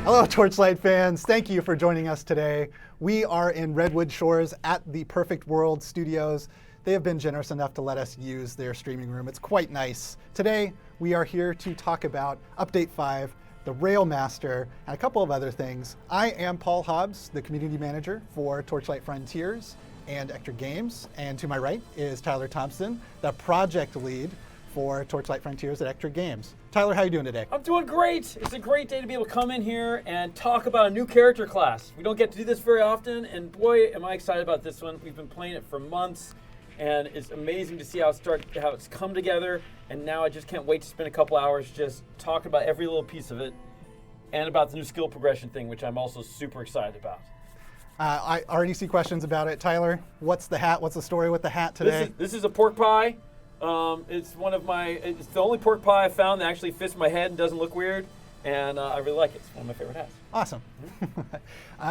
Hello, Torchlight fans. Thank you for joining us today. We are in Redwood Shores at the Perfect World Studios. They have been generous enough to let us use their streaming room. It's quite nice. Today, we are here to talk about Update 5, the Railmaster, and a couple of other things. I am Paul Hobbs, the community manager for Torchlight Frontiers and Ector Games. And to my right is Tyler Thompson, the project lead for Torchlight Frontiers at Ector Games. Tyler, how are you doing today? I'm doing great. It's a great day to be able to come in here and talk about a new character class. We don't get to do this very often, and boy, am I excited about this one. We've been playing it for months, and it's amazing to see how it's come together, and now I just can't wait to spend a couple hours just talking about every little piece of it, and about the new skill progression thing, which I'm also super excited about. I already see questions about it. Tyler, what's the hat? What's the story with the hat today? This is a pork pie. It's the only pork pie I found that actually fits my head and doesn't look weird, and I really like it. It's one of my favorite hats. Awesome.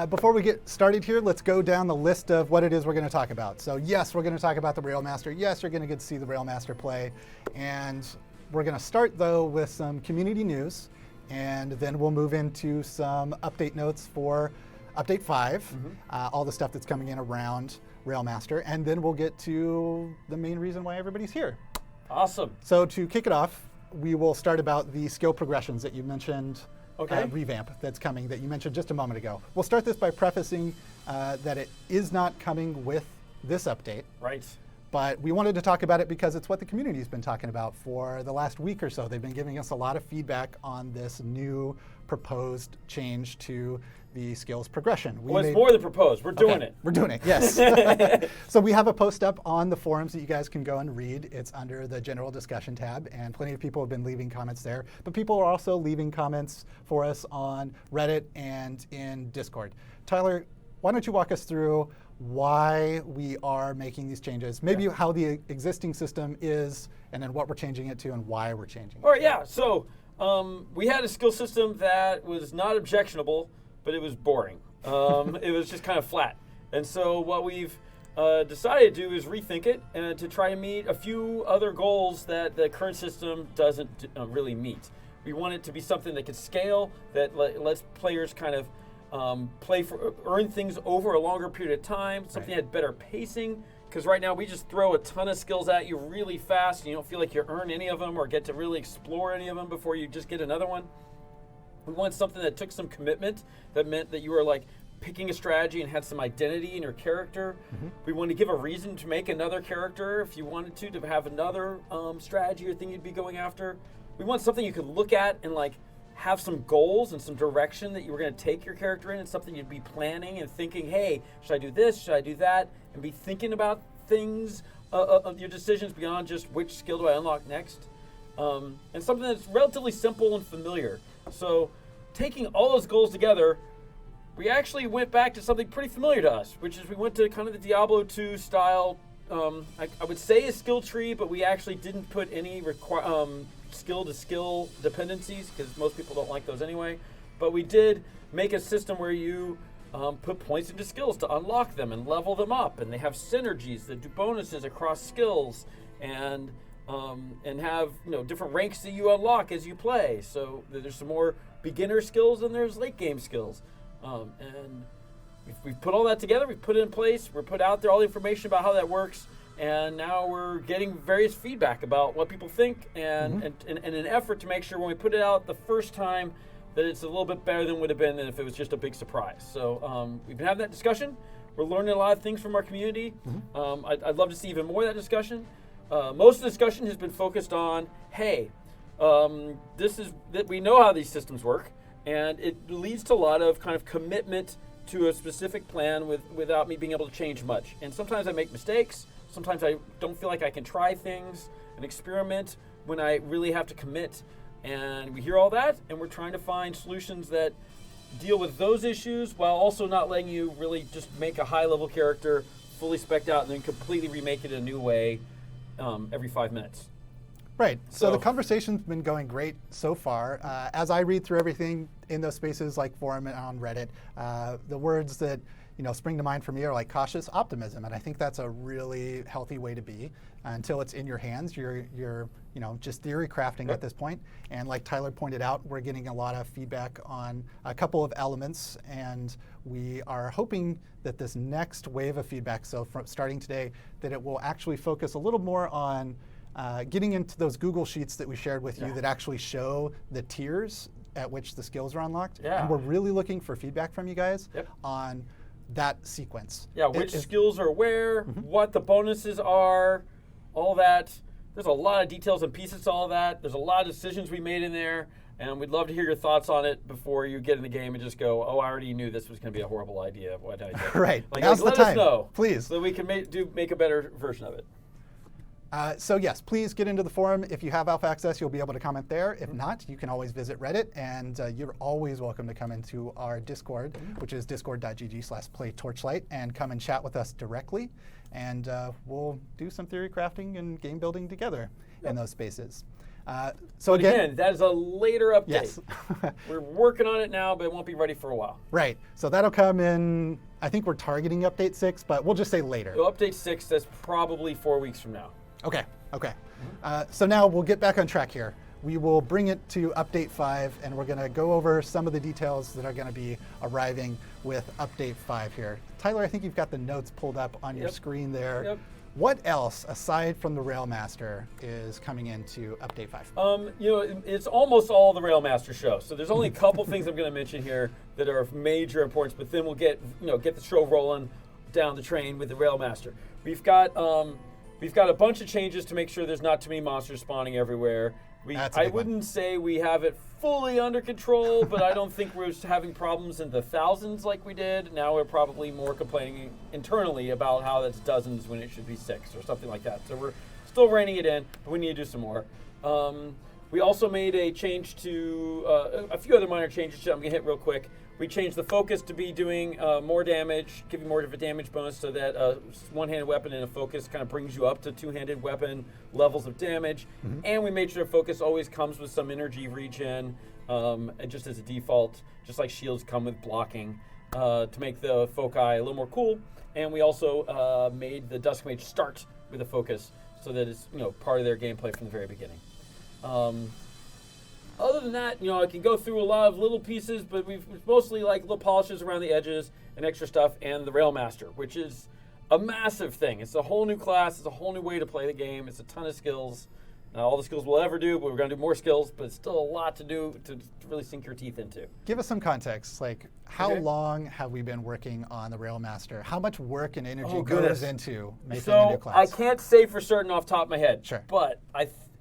Before we get started here, let's go down the list of what it is we're going to talk about. So yes, we're going to talk about the Railmaster. Yes, you're going to get to see the Railmaster play. And we're going to start, though, with some community news, and then we'll move into some update notes for Update 5, all the stuff that's coming in around Railmaster, and then we'll get to the main reason why everybody's here. Awesome. So to kick it off, we will start about the skill progressions that you mentioned, revamp that's coming that you mentioned just a moment ago. We'll start this by prefacing that it is not coming with this update. Right. But we wanted to talk about it because it's what the community's been talking about for the last week or so. They've been giving us a lot of feedback on this new proposed change to the skills progression. It's more than proposed. We're doing it. We're doing it, yes. So we have a post up on the forums that you guys can go and read. It's under the general discussion tab, and plenty of people have been leaving comments there. But people are also leaving comments for us on Reddit and in Discord. Tyler, why don't you walk us through why we are making these changes, maybe how the existing system is, and then what we're changing it to and why we're changing it. All right, yeah. So we had a skill system that was not objectionable, but it was boring. It was just kind of flat. And so what we've decided to do is rethink it and to try to meet a few other goals that the current system doesn't really meet. We want it to be something that can scale, that lets players kind of earn things over a longer period of time, something that had better pacing, because right now we just throw a ton of skills at you really fast and you don't feel like you earn any of them or get to really explore any of them before you just get another one. We want something that took some commitment, that meant that you were like picking a strategy and had some identity in your character. We want to give a reason to make another character if you wanted to have another strategy or thing you'd be going after. We want something you could look at and like have some goals and some direction that you were going to take your character in, and something you'd be planning and thinking, hey, should I do this, should I do that, and be thinking about things, of your decisions beyond just which skill do I unlock next. And something that's relatively simple and familiar. So taking all those goals together, we actually went back to something pretty familiar to us, which is we went to kind of the Diablo 2 style, I would say a skill tree, but we actually didn't put any skill-to-skill dependencies, because most people don't like those anyway. But we did make a system where you put points into skills to unlock them and level them up, and they have synergies that do bonuses across skills, and have different ranks that you unlock as you play. So there's some more beginner skills and there's late game skills, and we've put all that together. We've put it in place. We're put out there all the information about how that works. And now we're getting various feedback about what people think, and an effort to make sure when we put it out the first time that it's a little bit better than would have been than if it was just a big surprise. So we've been having that discussion. We're learning a lot of things from our community. I'd love to see even more of that discussion. Most of the discussion has been focused on, hey, we know how these systems work, and it leads to a lot of kind of commitment to a specific plan without me being able to change much. And sometimes I make mistakes. Sometimes I don't feel like I can try things and experiment when I really have to commit. And we hear all that, and we're trying to find solutions that deal with those issues while also not letting you really just make a high-level character fully spec'd out and then completely remake it a new way every 5 minutes. Right. So the conversation's been going great so far. As I read through everything in those spaces like forum and on Reddit, the words that spring to mind for me are like cautious optimism, and I think that's a really healthy way to be. Until it's in your hands, you're just theory crafting at this point. And like Tyler pointed out, we're getting a lot of feedback on a couple of elements, and we are hoping that this next wave of feedback, so from starting today, that it will actually focus a little more on getting into those Google Sheets that we shared with you that actually show the tiers at which the skills are unlocked. Yeah. And we're really looking for feedback from you guys on that sequence. Yeah, which skills are where, what the bonuses are, all that. There's a lot of details and pieces to all that. There's a lot of decisions we made in there, and we'd love to hear your thoughts on it before you get in the game and just go, oh, I already knew this was going to be a horrible idea. What did I do? Right. Now's the let time. us know, please. So we can make a better version of it. So yes, please get into the forum. If you have alpha access, you'll be able to comment there. If not, you can always visit Reddit, and you're always welcome to come into our Discord, which is discord.gg/playtorchlight, and come and chat with us directly. And we'll do some theory crafting and game building together in those spaces. So but again, that is a later update. Yes. We're working on it now, but it won't be ready for a while. Right. So that'll come in, I think we're targeting update 6, but we'll just say later. So update 6, that's probably 4 weeks from now. Okay. So now we'll get back on track here. We will bring it to update 5, and we're going to go over some of the details that are going to be arriving with update 5 here. Tyler, I think you've got the notes pulled up on your screen there. Yep. What else, aside from the Railmaster, is coming into update 5? It's almost all the Railmaster show. So there's only a couple things I'm going to mention here that are of major importance, but then we'll get the show rolling down the train with the Railmaster. We've got a bunch of changes to make sure there's not too many monsters spawning everywhere. I wouldn't say we have it fully under control, but I don't think we're having problems in the thousands like we did. Now we're probably more complaining internally about how that's dozens when it should be 6 or something like that. So we're still reining it in, but we need to do some more. We also made a change to a few other minor changes that I'm going to hit real quick. We changed the focus to be doing more damage, giving more of a damage bonus, so that one-handed weapon and a focus kind of brings you up to two-handed weapon levels of damage. And we made sure focus always comes with some energy regen, and just as a default, just like shields come with blocking, to make the foci a little more cool. And we also made the Dusk Mage start with a focus, so that it's part of their gameplay from the very beginning. Other than that, I can go through a lot of little pieces, but we've mostly like little polishes around the edges and extra stuff, and the Railmaster, which is a massive thing. It's a whole new class. It's a whole new way to play the game. It's a ton of skills. Not all the skills we'll ever do, but we're going to do more skills, but it's still a lot to do to really sink your teeth into. Give us some context. Like, how long have we been working on the Railmaster? How much work and energy goes into making a new class? I can't say for certain off the top of my head, but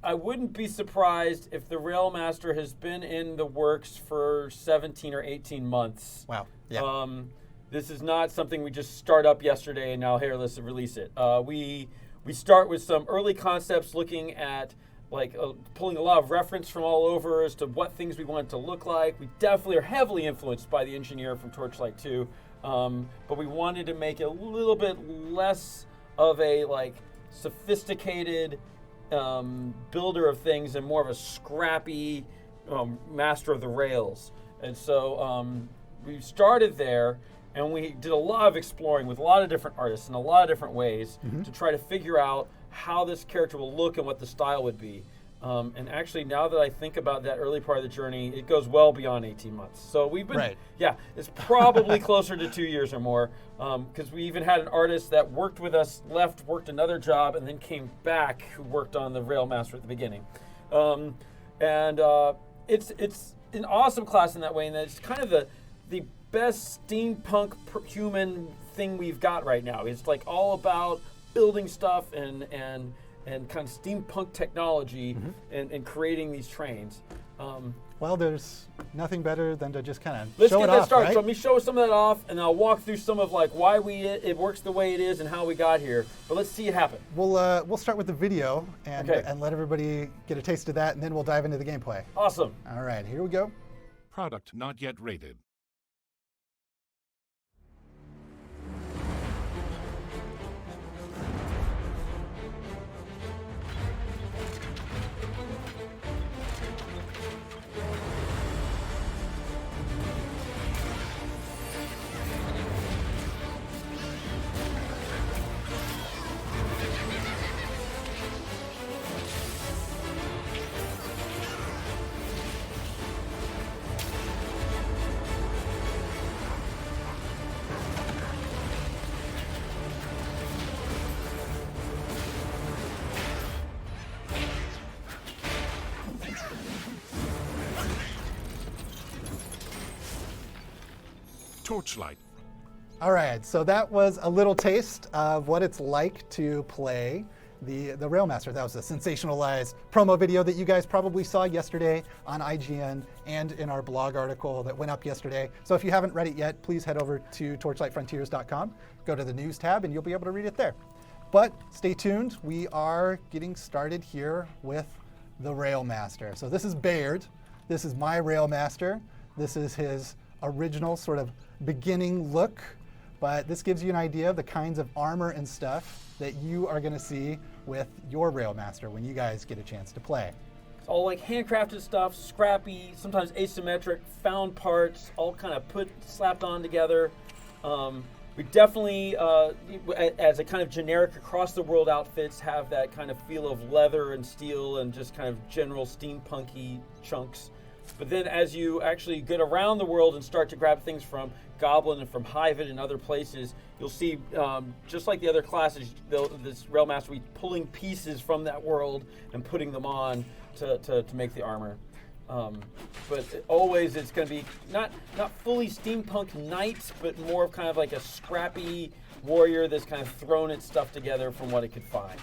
I wouldn't be surprised if the Railmaster has been in the works for 17 or 18 months. Wow. Yeah. This is not something we just start up yesterday and now here, let's release it. We start with some early concepts, looking at pulling a lot of reference from all over as to what things we want it to look like. We definitely are heavily influenced by the engineer from Torchlight 2, but we wanted to make it a little bit less of a sophisticated builder of things and more of a scrappy master of the rails. And so we started there, and we did a lot of exploring with a lot of different artists in a lot of different ways to try to figure out how this character will look and what the style would be. And actually, now that I think about that early part of the journey, it goes well beyond 18 months. So we've been, it's probably closer to 2 years or more, because we even had an artist that worked with us, left, worked another job, and then came back, who worked on the Railmaster at the beginning. It's an awesome class in that way, and it's kind of the best steampunk human thing we've got right now. It's all about building stuff and kind of steampunk technology and creating these trains. Well, there's nothing better than to just kind of let's show get it that off, started. right? So let me show some of that off, and I'll walk through some of why it works the way it is and how we got here. But let's see it happen. We'll start with the video and let everybody get a taste of that, and then we'll dive into the gameplay. Awesome. All right, here we go. Product not yet rated. Torchlight. All right, so that was a little taste of what it's like to play the Railmaster. That was a sensationalized promo video that you guys probably saw yesterday on IGN and in our blog article that went up yesterday. So if you haven't read it yet, please head over to torchlightfrontiers.com, go to the news tab, and you'll be able to read it there. But stay tuned, we are getting started here with the Railmaster. So this is Bayard, this is my Railmaster, this is his original sort of beginning look, but this gives you an idea of the kinds of armor and stuff that you are going to see with your Railmaster when you guys get a chance to play. It's all like handcrafted stuff, scrappy, sometimes asymmetric, found parts, all kind of slapped on together. We definitely, as a kind of generic across the world outfits, have that kind of feel of leather and steel and just kind of general steampunky chunks. But then as you actually get around the world and start to grab things from Goblin and from Hyvid and other places, you'll see, just like the other classes, this Railmaster will be pulling pieces from that world and putting them on to make the armor. But always it's going to be not fully steampunk knights, but more of kind of like a scrappy warrior that's kind of thrown its stuff together from what it could find.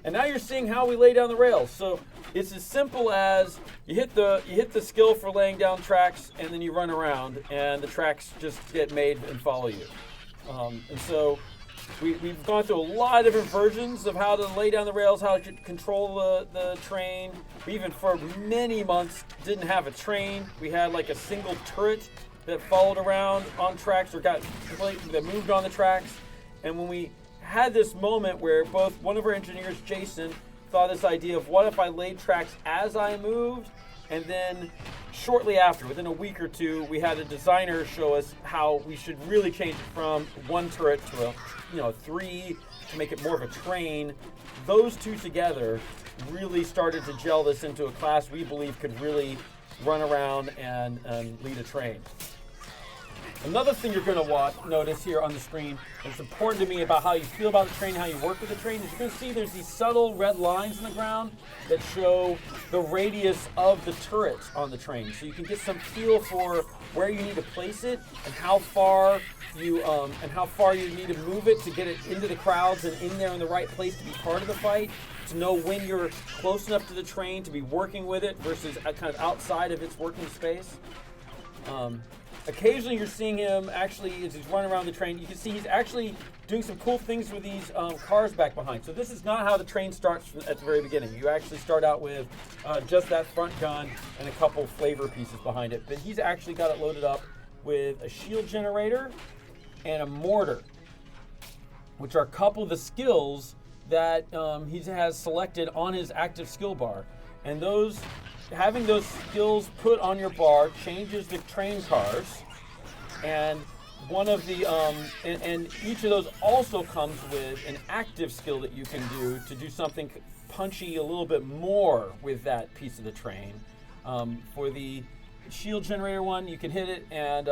And now you're seeing how we lay down the rails. So it's as simple as you hit the skill for laying down tracks, and then you run around, and the tracks just get made and follow you. And so we've gone through a lot of different versions of how to lay down the rails, how to control the train. We even for many months didn't have a train. We had like a single turret that followed around on tracks or that moved on the tracks. And when we had this moment where both one of our engineers, Jason, thought this idea of what if I laid tracks as I moved, and then shortly after, within a week or two, we had a designer show us how we should really change it from one turret to three to make it more of a train. Those two together really started to gel this into a class we believe could really run around and lead a train. Another thing you're going to notice here on the screen, and it's important to me about how you feel about the train, how you work with the train, is you're going to see there's these subtle red lines in the ground that show the radius of the turrets on the train. So you can get some feel for where you need to place it and how far you need to move it to get it into the crowds and in there in the right place to be part of the fight, to know when you're close enough to the train to be working with it versus kind of outside of its working space. Occasionally you're seeing him actually, as he's running around the train, you can see he's actually doing some cool things with these cars back behind. So this is not how the train starts at the very beginning. You actually start out with just that front gun and a couple flavor pieces behind it. But he's actually got it loaded up with a shield generator and a mortar, which are a couple of the skills that he has selected on his active skill bar. And having those skills put on your bar changes the train cars, and one of the and each of those also comes with an active skill that you can do something punchy a little bit more with that piece of the train. For the shield generator one, you can hit it and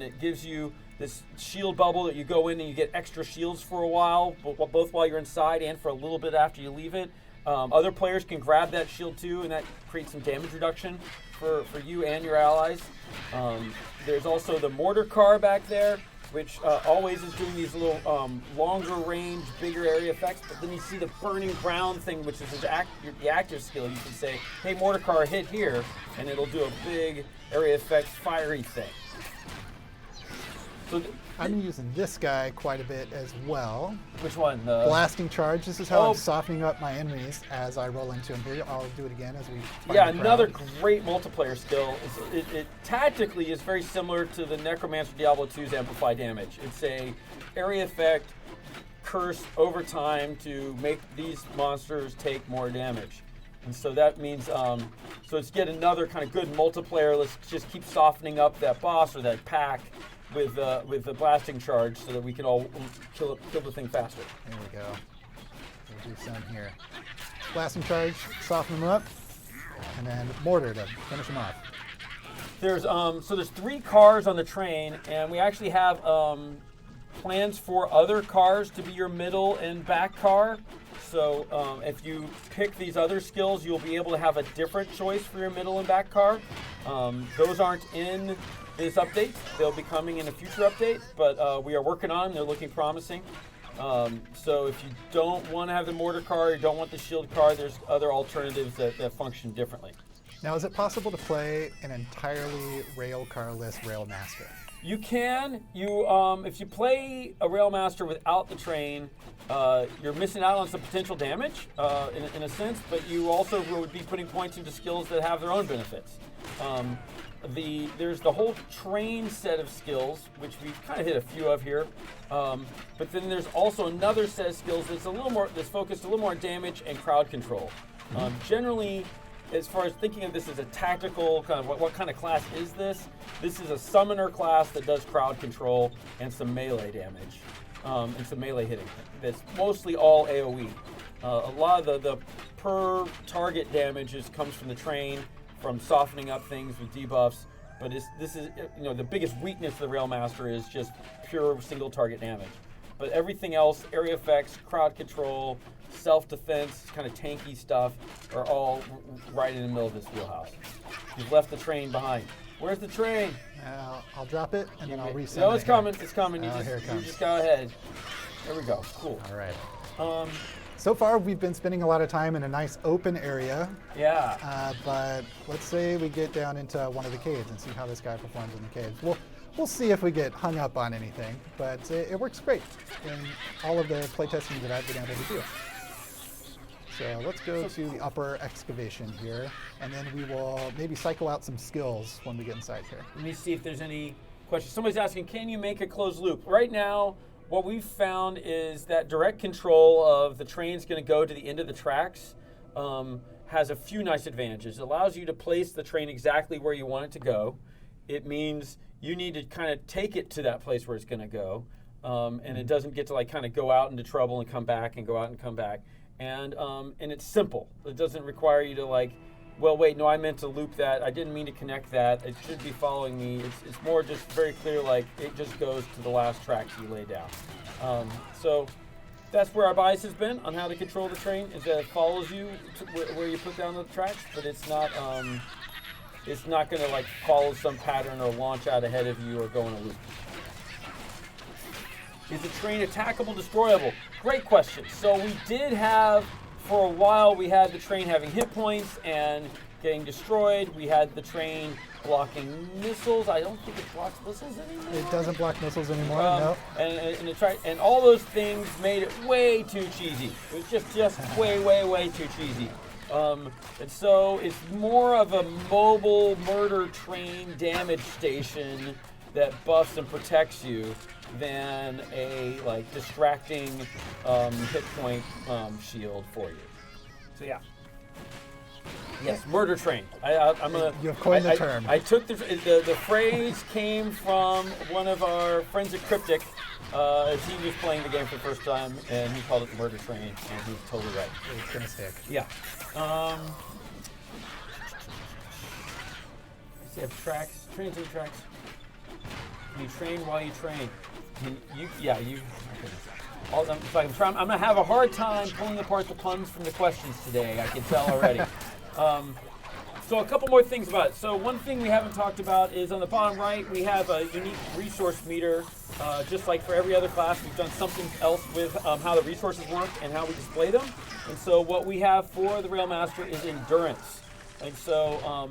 it gives you this shield bubble that you go in and you get extra shields for a while, both while you're inside and for a little bit after you leave it. Other players can grab that shield too, and that creates some damage reduction for you and your allies. There's also the mortar car back there, which always is doing these little longer range, bigger area effects. But then you see the burning ground thing, which is the active skill. You can say, hey, mortar car, hit here, and it'll do a big area effect fiery thing. So I'm using this guy quite a bit as well. Which one? Blasting charge. This is how I'm softening up my enemies as I roll into them here. I'll do it again as we find the another crowd. Great multiplayer skill. It tactically is very similar to the Necromancer Diablo 2's Amplify Damage. It's a area effect curse over time to make these monsters take more damage. And so that means, so it's yet another kind of good multiplayer. Let's just keep softening up that boss or that pack with the blasting charge so that we can all kill the thing faster. There we go. We'll do some here. Blasting charge, soften them up, and then mortar to finish them off. There's 3 cars on the train, and we actually have plans for other cars to be your middle and back car. So if you pick these other skills, you'll be able to have a different choice for your middle and back car. Those aren't in this update. They'll be coming in a future update, but we are working on them. They're looking promising. So if you don't want to have the mortar car, you don't want the shield car, there's other alternatives that function differently. Now, is it possible to play an entirely rail carless Railmaster? You can. If you play a Railmaster without the train, you're missing out on some potential damage, in a sense, but you also would be putting points into skills that have their own benefits. There's the whole train set of skills, which we've kind of hit a few of here, but then there's also another set of skills that's focused a little more on damage and crowd control. Generally, as far as thinking of this as a tactical kind of what kind of class is this? This is a summoner class that does crowd control and some melee damage, and some melee hitting. That's mostly all AoE. A lot of the per target damage comes from the train, from softening up things with debuffs. But this is the biggest weakness of the Railmaster is just pure single target damage. But everything else, area effects, crowd control, self-defense, kind of tanky stuff, are all right in the middle of this wheelhouse. You've left the train behind. Where's the train? I'll drop it, and then I'll resend it. No, it's coming. It's coming. Here it comes. You just go ahead. There we go. Cool. All right. So far, we've been spending a lot of time in a nice open area. Yeah. But let's say we get down into one of the caves and see how this guy performs in the caves. We'll see if we get hung up on anything, but it works great in all of the playtesting that I've been able to do. So let's go to the upper excavation here, and then we will maybe cycle out some skills when we get inside here. Let me see if there's any questions. Somebody's asking, can you make a closed loop? Right now, what we've found is that direct control of the train's going to go to the end of the tracks has a few nice advantages. It allows you to place the train exactly where you want it to go. It means you need to kind of take it to that place where it's going to go, and it doesn't get to kind of go out into trouble and come back and go out and come back. And it's simple. It doesn't require you to well, wait, no, I meant to loop that. I didn't mean to connect that. It should be following me. It's more just very clear, it just goes to the last tracks you lay down. So that's where our bias has been on how to control the train, is that it follows you to where you put down the tracks, but it's not going to follow some pattern or launch out ahead of you or go in a loop. Is the train attackable, destroyable? Great question. So we did have, for a while, we had the train having hit points and getting destroyed. We had the train blocking missiles. I don't think it blocks missiles anymore. It doesn't block missiles anymore, no. And all those things made it way too cheesy. It was just way too cheesy. And so it's more of a mobile murder train damage station that buffs and protects you than a distracting hit point shield for you. So yeah. Yes, murder train. I'm gonna. You have coined the term. I took the phrase came from one of our friends at Cryptic. He was playing the game for the first time, and he called it the murder train, and he's totally right. It's gonna stick. Yeah. So you have tracks, trains and tracks. You train while you train. I'm gonna have a hard time pulling apart the puns from the questions today. I can tell already. So a couple more things about it. So one thing we haven't talked about is on the bottom right, we have a unique resource meter. Just like for every other class, we've done something else with how the resources work and how we display them. And so what we have for the Railmaster is endurance. And so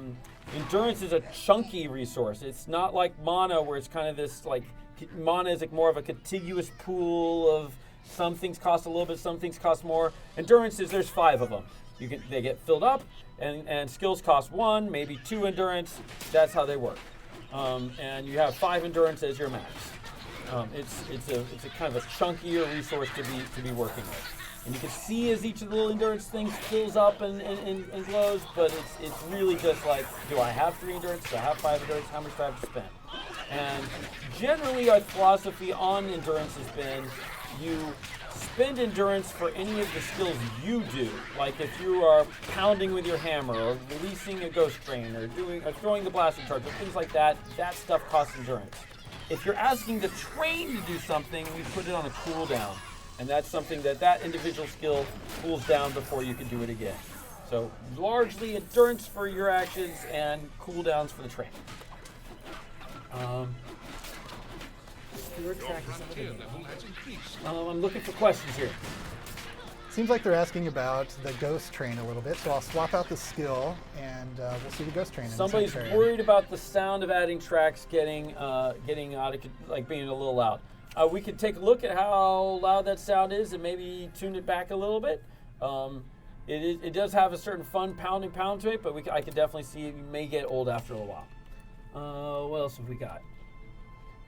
endurance is a chunky resource. It's not like mana, where it's kind of this mana is more of a contiguous pool of some things cost a little bit, some things cost more. Endurance is there's 5 of them. They get filled up, and skills cost 1, maybe 2 endurance. That's how they work. And you have 5 endurance as your max. It's a kind of a chunkier resource to be working with. And you can see as each of the little endurance things fills up and glows, but it's really just do I have 3 endurance? Do I have 5 endurance? How much do I have to spend? And generally our philosophy on endurance has been you spend endurance for any of the skills you do. Like if you are pounding with your hammer or releasing a ghost train or throwing the blasting charge or things like that, that stuff costs endurance. If you're asking the train to do something, we put it on a cooldown. And that's something that individual skill cools down before you can do it again. So largely endurance for your actions and cooldowns for the train. Spirit track is I'm looking for questions here. Seems like they're asking about the ghost train a little bit, so I'll swap out the skill and we'll see the ghost train. Somebody's worried about the sound of adding tracks getting out of, like being a little loud. We could take a look at how loud that sound is and maybe tune it back a little bit. It does have a certain fun pound to it, but I could definitely see it may get old after a while. What else have we got?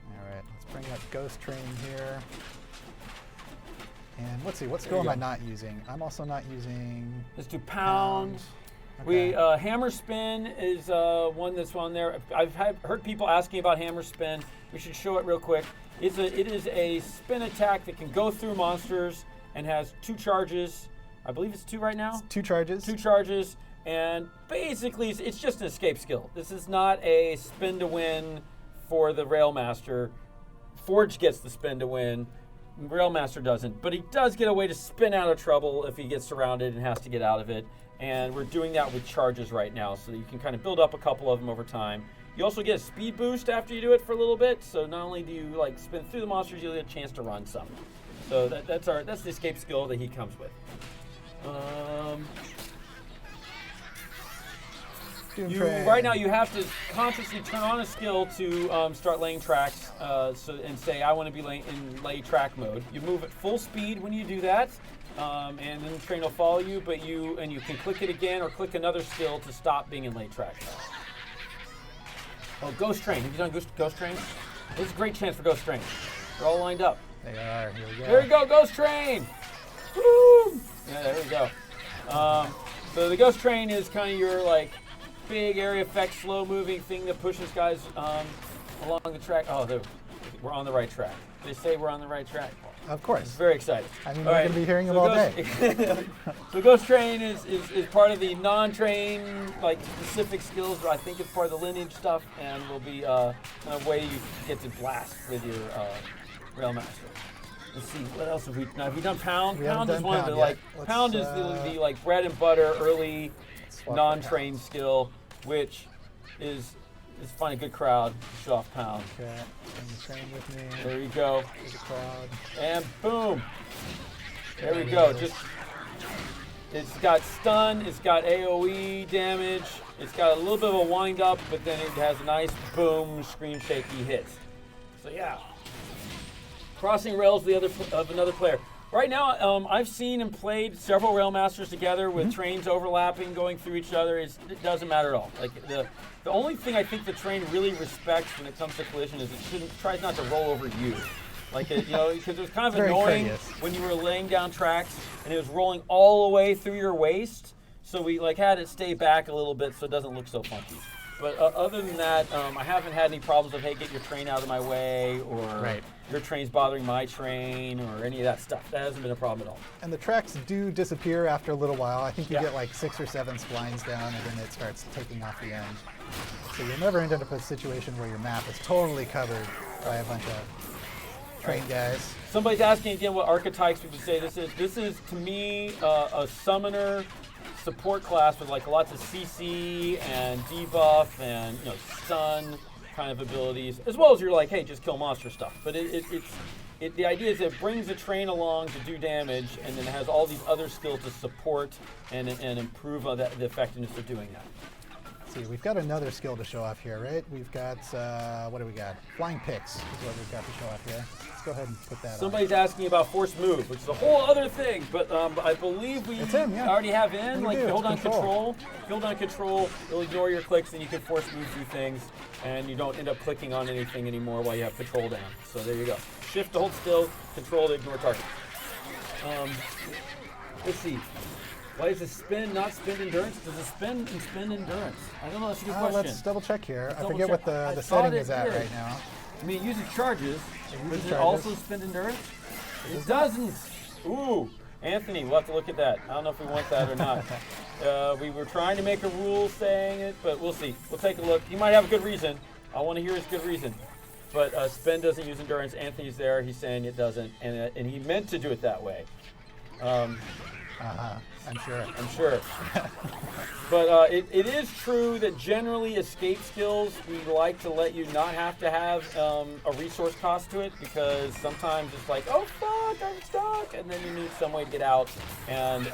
All right, let's bring up ghost train here. And let's see, what skill am I not using? I'm also not using... Let's do pound. Okay. Hammer spin is one that's on there. I've heard people asking about hammer spin. We should show it real quick. It is a spin attack that can go through monsters and has 2 charges. I believe it's 2 right now. It's 2 charges. 2 charges, and basically it's just an escape skill. This is not a spin to win for the Railmaster. Forge gets the spin to win. Railmaster doesn't, but he does get a way to spin out of trouble if he gets surrounded and has to get out of it. And we're doing that with charges right now, so that you can kind of build up a couple of them over time. You also get a speed boost after you do it for a little bit, so not only do you like spin through the monsters, you get a chance to run some. So that's the escape skill that he comes with. Right now you have to consciously turn on a skill to start laying tracks and say I want to be in lay track mode. You move at full speed when you do that, and then the train will follow you, but you can click it again or click another skill to stop being in lay track mode. Oh, Ghost Train. Have you done Ghost Train? This is a great chance for Ghost Train. They're all lined up. They are. Here we go. There we go, Ghost Train! Woo! Yeah, there we go. So the Ghost Train is kind of your like big area effect, slow moving thing that pushes guys along the track. Oh, we're on the right track. They say we're on the right track. Of course. It's very exciting. I mean, we're going to be hearing them all day. So Ghost Train is part of the non-train, like specific skills. I think it's part of the lineage stuff, and will be a way you get to blast with your Railmaster. Let's see, what else have we done? Have we done Pound? Pound is one of the like Pound is the like bread and butter early non-train skill, which is find a good crowd to show off Pound. Okay, bring the train with me. There you go. There's a crowd. And boom. There we go. It's got stun, it's got AoE damage, it's got a little bit of a wind up, but then it has a nice boom, screen shaky hit. So yeah. Crossing rails of another player. Right now, I've seen and played several Railmasters together with trains overlapping, going through each other. It doesn't matter at all. Like the only thing I think the train really respects when it comes to collision is it tries not to roll over you. Like because it was kind of annoying when you were laying down tracks and it was rolling all the way through your waist. So we like had it stay back a little bit so it doesn't look so funky. But other than that, I haven't had any problems of, hey, get your train out of my way, or your train's bothering my train, or any of that stuff. That hasn't been a problem at all. And the tracks do disappear after a little while. I think you get like 6 or 7 splines down, and then it starts taking off the end. So you'll never end up in a situation where your map is totally covered by a bunch of train guys. Somebody's asking again what archetypes we would say this is. This is, to me, a summoner support class with like lots of CC and debuff and stun kind of abilities, as well as you're like, hey, just kill monster stuff. But the idea is it brings the train along to do damage, and then it has all these other skills to support and improve on the effectiveness of doing that. Let's see, we've got another skill to show off here, right? We've got what do we got? Flying picks is what we've got to show off here. Let's go ahead and put that on. Somebody's asking about force move, which is a whole other thing, but I believe we already have in. Like, if you hold on control. If you hold on control, it'll ignore your clicks, and you can force move through things, and you don't end up clicking on anything anymore while you have control down. So there you go. Shift to hold still, control to ignore target. Let's see. Why is it spin not spin endurance? Does it spin and spin endurance? I don't know. That's a good question. Let's double check here. I forget what the setting is at right now. I mean, it uses charges. Does it also spin endurance? It doesn't. Ooh, Anthony, we'll have to look at that. I don't know if we want that or not. We were trying to make a rule saying it, but we'll see. We'll take a look. He might have a good reason. I want to hear his good reason. But spin doesn't use endurance. Anthony's there. He's saying it doesn't, and he meant to do it that way. I'm sure. I'm sure. But it is true that generally escape skills, we like to let you not have to have a resource cost to it, because sometimes it's like, oh fuck, I'm stuck, and then you need some way to get out, and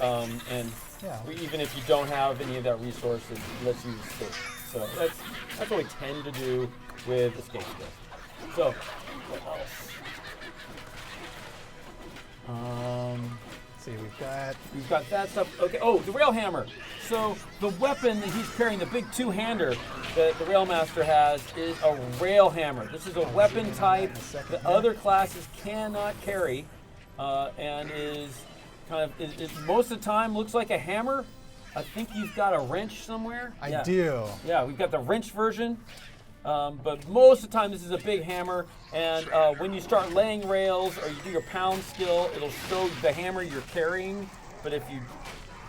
even if you don't have any of that resource, it lets you escape. So that's what we tend to do with escape skills. So what else? Let's see, we've got that stuff. Okay. Oh, the rail hammer. So the weapon that he's carrying, the big two-hander that the Railmaster has, is a rail hammer. This is a weapon type that other classes cannot carry, and is kind of it most of the time looks like a hammer. I think you've got a wrench somewhere. I do. Yeah, we've got the wrench version. But most of the time, this is a big hammer, and when you start laying rails or you do your pound skill, it'll show the hammer you're carrying. But if you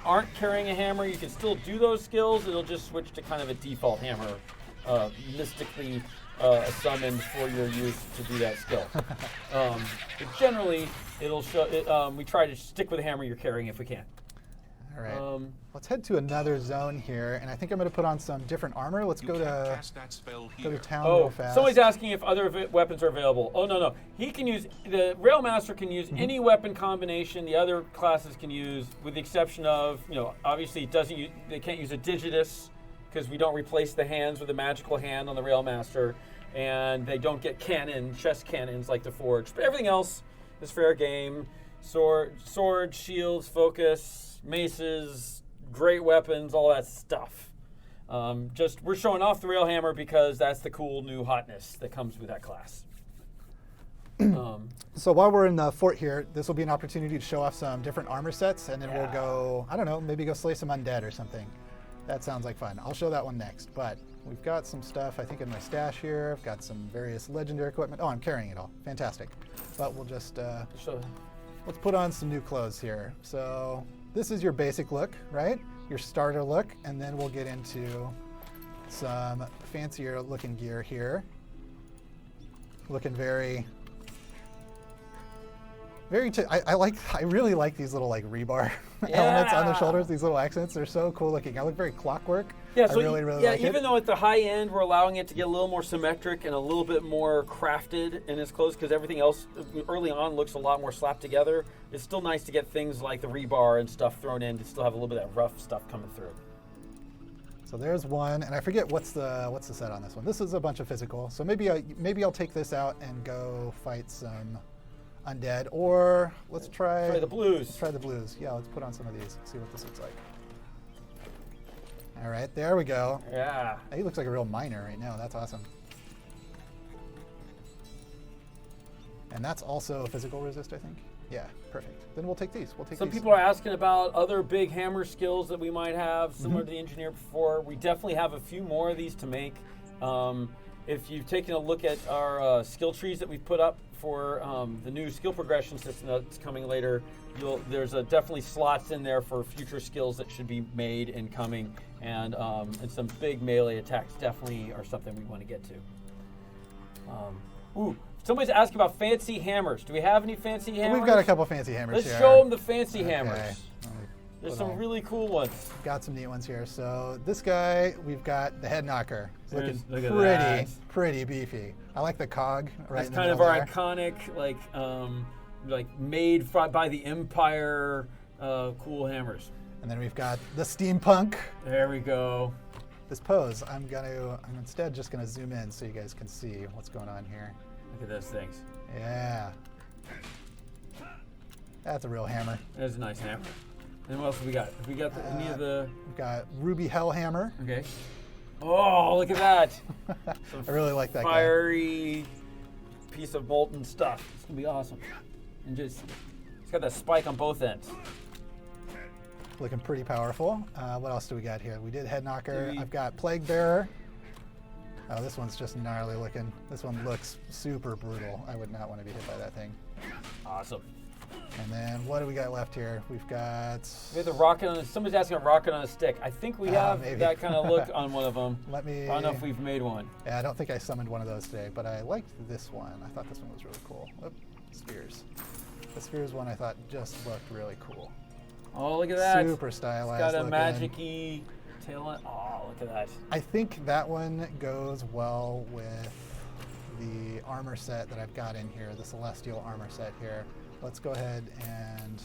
aren't carrying a hammer, you can still do those skills. It'll just switch to kind of a default hammer, mystically summoned for your use to do that skill. But generally, it'll show. We try to stick with the hammer you're carrying if we can. All right. Let's head to another zone here, and I think I'm going to put on some different armor. Let's go to town real fast. Somebody's asking if other weapons are available. Oh, no. He can use, the Railmaster can use any weapon combination the other classes can use, with the exception of, obviously they can't use a Digitus, because we don't replace the hands with a magical hand on the Railmaster, and they don't get chest cannons like the Forge. But everything else is fair game. Sword, shields, focus, maces, great weapons, all that stuff. We're showing off the rail hammer because that's the cool new hotness that comes with that class. So while we're in the fort here, this will be an opportunity to show off some different armor sets, and then we'll go, I don't know, maybe go slay some undead or something. That sounds like fun. I'll show that one next, but we've got some stuff, I think, in my stash here. I've got some various legendary equipment. Oh, I'm carrying it all. Fantastic. But we'll just, let's put on some new clothes here. So this is your basic look, right? Your starter look, and then we'll get into some fancier looking gear here. Looking very I really like these little rebar elements on the shoulders, these little accents. They're so cool looking. I look very clockwork. Yeah, I really like it. Even though at the high end we're allowing it to get a little more symmetric and a little bit more crafted in its clothes, because everything else early on looks a lot more slapped together, it's still nice to get things like the rebar and stuff thrown in to still have a little bit of that rough stuff coming through. So there's one, and I forget what's the set on this one. This is a bunch of physical. So maybe I'll take this out and go fight some undead, or let's try the blues. Let's try the blues. Yeah, let's put on some of these. See what this looks like. All right, there we go. Yeah. He looks like a real miner right now. That's awesome. And that's also physical resist, I think. Yeah, perfect. Then we'll take these. Some people are asking about other big hammer skills that we might have, similar to the engineer before. We definitely have a few more of these to make. If you've taken a look at our skill trees that we've put up for the new skill progression system that's coming later, there's definitely slots in there for future skills that should be made and coming, and some big melee attacks definitely are something we want to get to. Somebody's asking about fancy hammers. Do we have any fancy hammers? We've got a couple fancy hammers here. Let's show them the fancy hammers. There's some really cool ones. Got some neat ones here. So this guy, we've got the head knocker. It's looking pretty beefy. I like the cog right in the middle. That's kind of our iconic, made by the Empire, cool hammers. And then we've got the Steampunk. There we go. This pose, I'm instead just gonna zoom in so you guys can see what's going on here. Look at those things. Yeah. That's a real hammer. That's a nice hammer. And what else have we got? Have we got any of the... We've got Ruby Hellhammer. Okay. Oh, look at that. I really like that fiery piece of molten stuff. It's going to be awesome. And it's got that spike on both ends. Looking pretty powerful. What else do we got here? We did Head Knocker. I've got Plague Bearer. Oh, this one's just gnarly looking. This one looks super brutal. I would not want to be hit by that thing. Awesome. And then what do we got left here? We have the rocket on. Somebody's asking about rocket on a stick. I think we have that kind of look on one of them. I don't know if we've made one. Yeah, I don't think I summoned one of those today, but I liked this one. I thought this one was really cool. Spheres. The Spheres one I thought just looked really cool. Oh, look at that. Super stylized. It's got a looking. magic-y tail on. Oh, look at that. I think that one goes well with the armor set that I've got in here, the Celestial armor set here. Let's go ahead and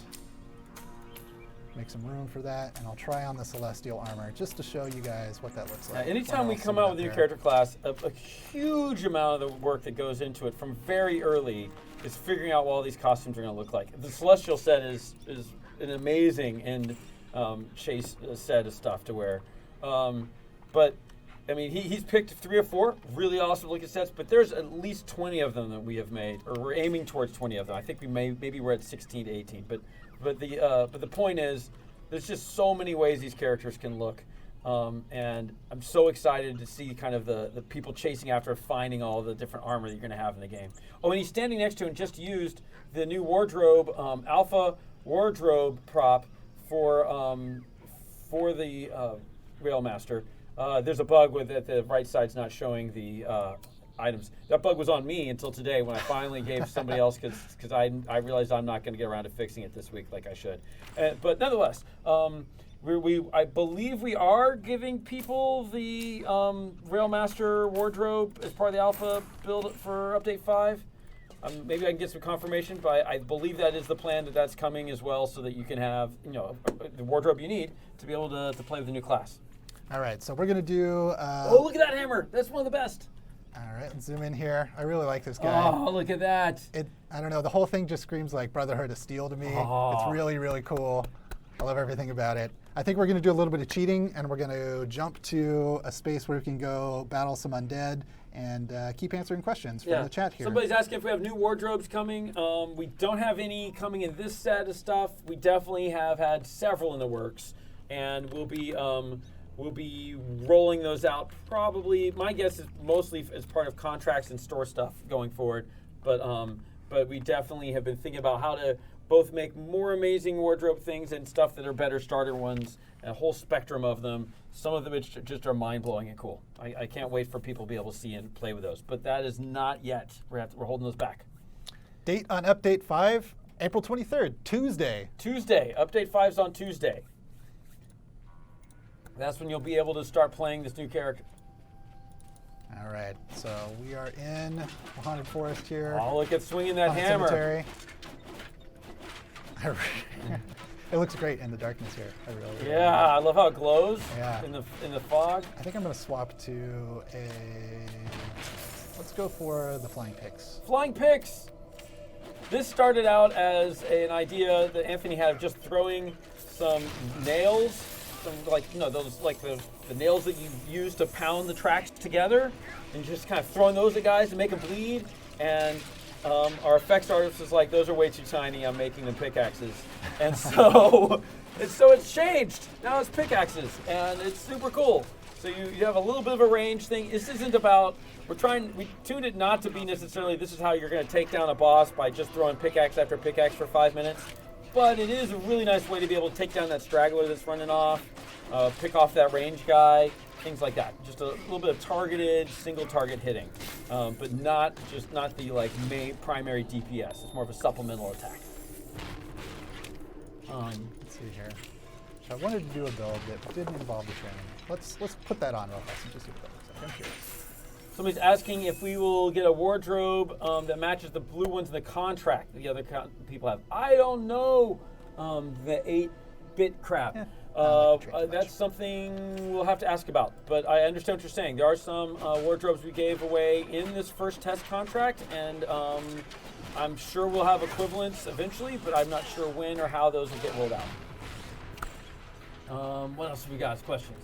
make some room for that, and I'll try on the Celestial armor just to show you guys what that looks like. Anytime we come out with a new character class, a huge amount of the work that goes into it from very early is figuring out what all these costumes are going to look like. The Celestial set is an amazing and chase set of stuff to wear. But I mean, he's picked 3 or 4 really awesome looking sets, but there's at least 20 of them that we have made, or we're aiming towards 20 of them. I think maybe we're at 16 to 18. But the point is, there's just so many ways these characters can look, and I'm so excited to see kind of the people chasing after finding all the different armor that you're going to have in the game. Oh, and he's standing next to and just used the new wardrobe, Alpha wardrobe prop for the Railmaster. There's a bug with it. The right side's not showing the items. That bug was on me until today when I finally gave somebody else because I realized I'm not going to get around to fixing it this week like I should. But nonetheless, I believe we are giving people the Railmaster wardrobe as part of the alpha build for Update 5. Maybe I can get some confirmation, but I believe that is the plan, that's coming as well, so that you can have the wardrobe you need to be able to play with the new class. All right, so we're going to do... oh, look at that hammer. That's one of the best. All right, let's zoom in here. I really like this guy. Oh, look at that. I don't know, the whole thing just screams like Brotherhood of Steel to me. Oh. It's really, really cool. I love everything about it. I think we're going to do a little bit of cheating, and we're going to jump to a space where we can go battle some undead and keep answering questions from the chat here. Somebody's asking if we have new wardrobes coming. We don't have any coming in this set of stuff. We definitely have had several in the works, and we'll be rolling those out probably. My guess is mostly as part of contracts and store stuff going forward. But we definitely have been thinking about how to both make more amazing wardrobe things and stuff that are better starter ones, a whole spectrum of them. Some of them just are mind-blowing and cool. I can't wait for people to be able to see and play with those. But that is not yet. We're holding those back. Date on Update 5, April 23rd, Tuesday. Tuesday. Update 5's on Tuesday. That's when you'll be able to start playing this new character. All right, so we are in the Haunted Forest here. Oh, look at swinging that Haunted hammer. Cemetery. It looks great in the darkness here. I really Yeah, I love how it glows Yeah. in the fog. I think I'm going to swap to let's go for the Flying Pix. Flying Pix. This started out as an idea that Anthony had of just throwing some nails, those like the nails that you use to pound the tracks together, and just kind of throwing those at guys to make them bleed. And our effects artist was like, those are way too tiny, I'm making them pickaxes. And so it's changed. Now it's pickaxes, and it's super cool. So you have a little bit of a range thing. This isn't about, we tuned it not to be necessarily this is how you're going to take down a boss by just throwing pickaxe after pickaxe for 5 minutes. But it is a really nice way to be able to take down that straggler that's running off, pick off that range guy, things like that. Just a little bit of targeted, single target hitting, but not the main primary DPS. It's more of a supplemental attack. Let's see here. So I wanted to do a build that didn't involve the training. Let's put that on real fast and just see what that looks like. I'm curious. Somebody's asking if we will get a wardrobe that matches the blue ones in the contract that the other people have. I don't know the 8-bit crap. That's something we'll have to ask about. But I understand what you're saying. There are some wardrobes we gave away in this first test contract, and I'm sure we'll have equivalents eventually, but I'm not sure when or how those will get rolled out. What else have we got as questions?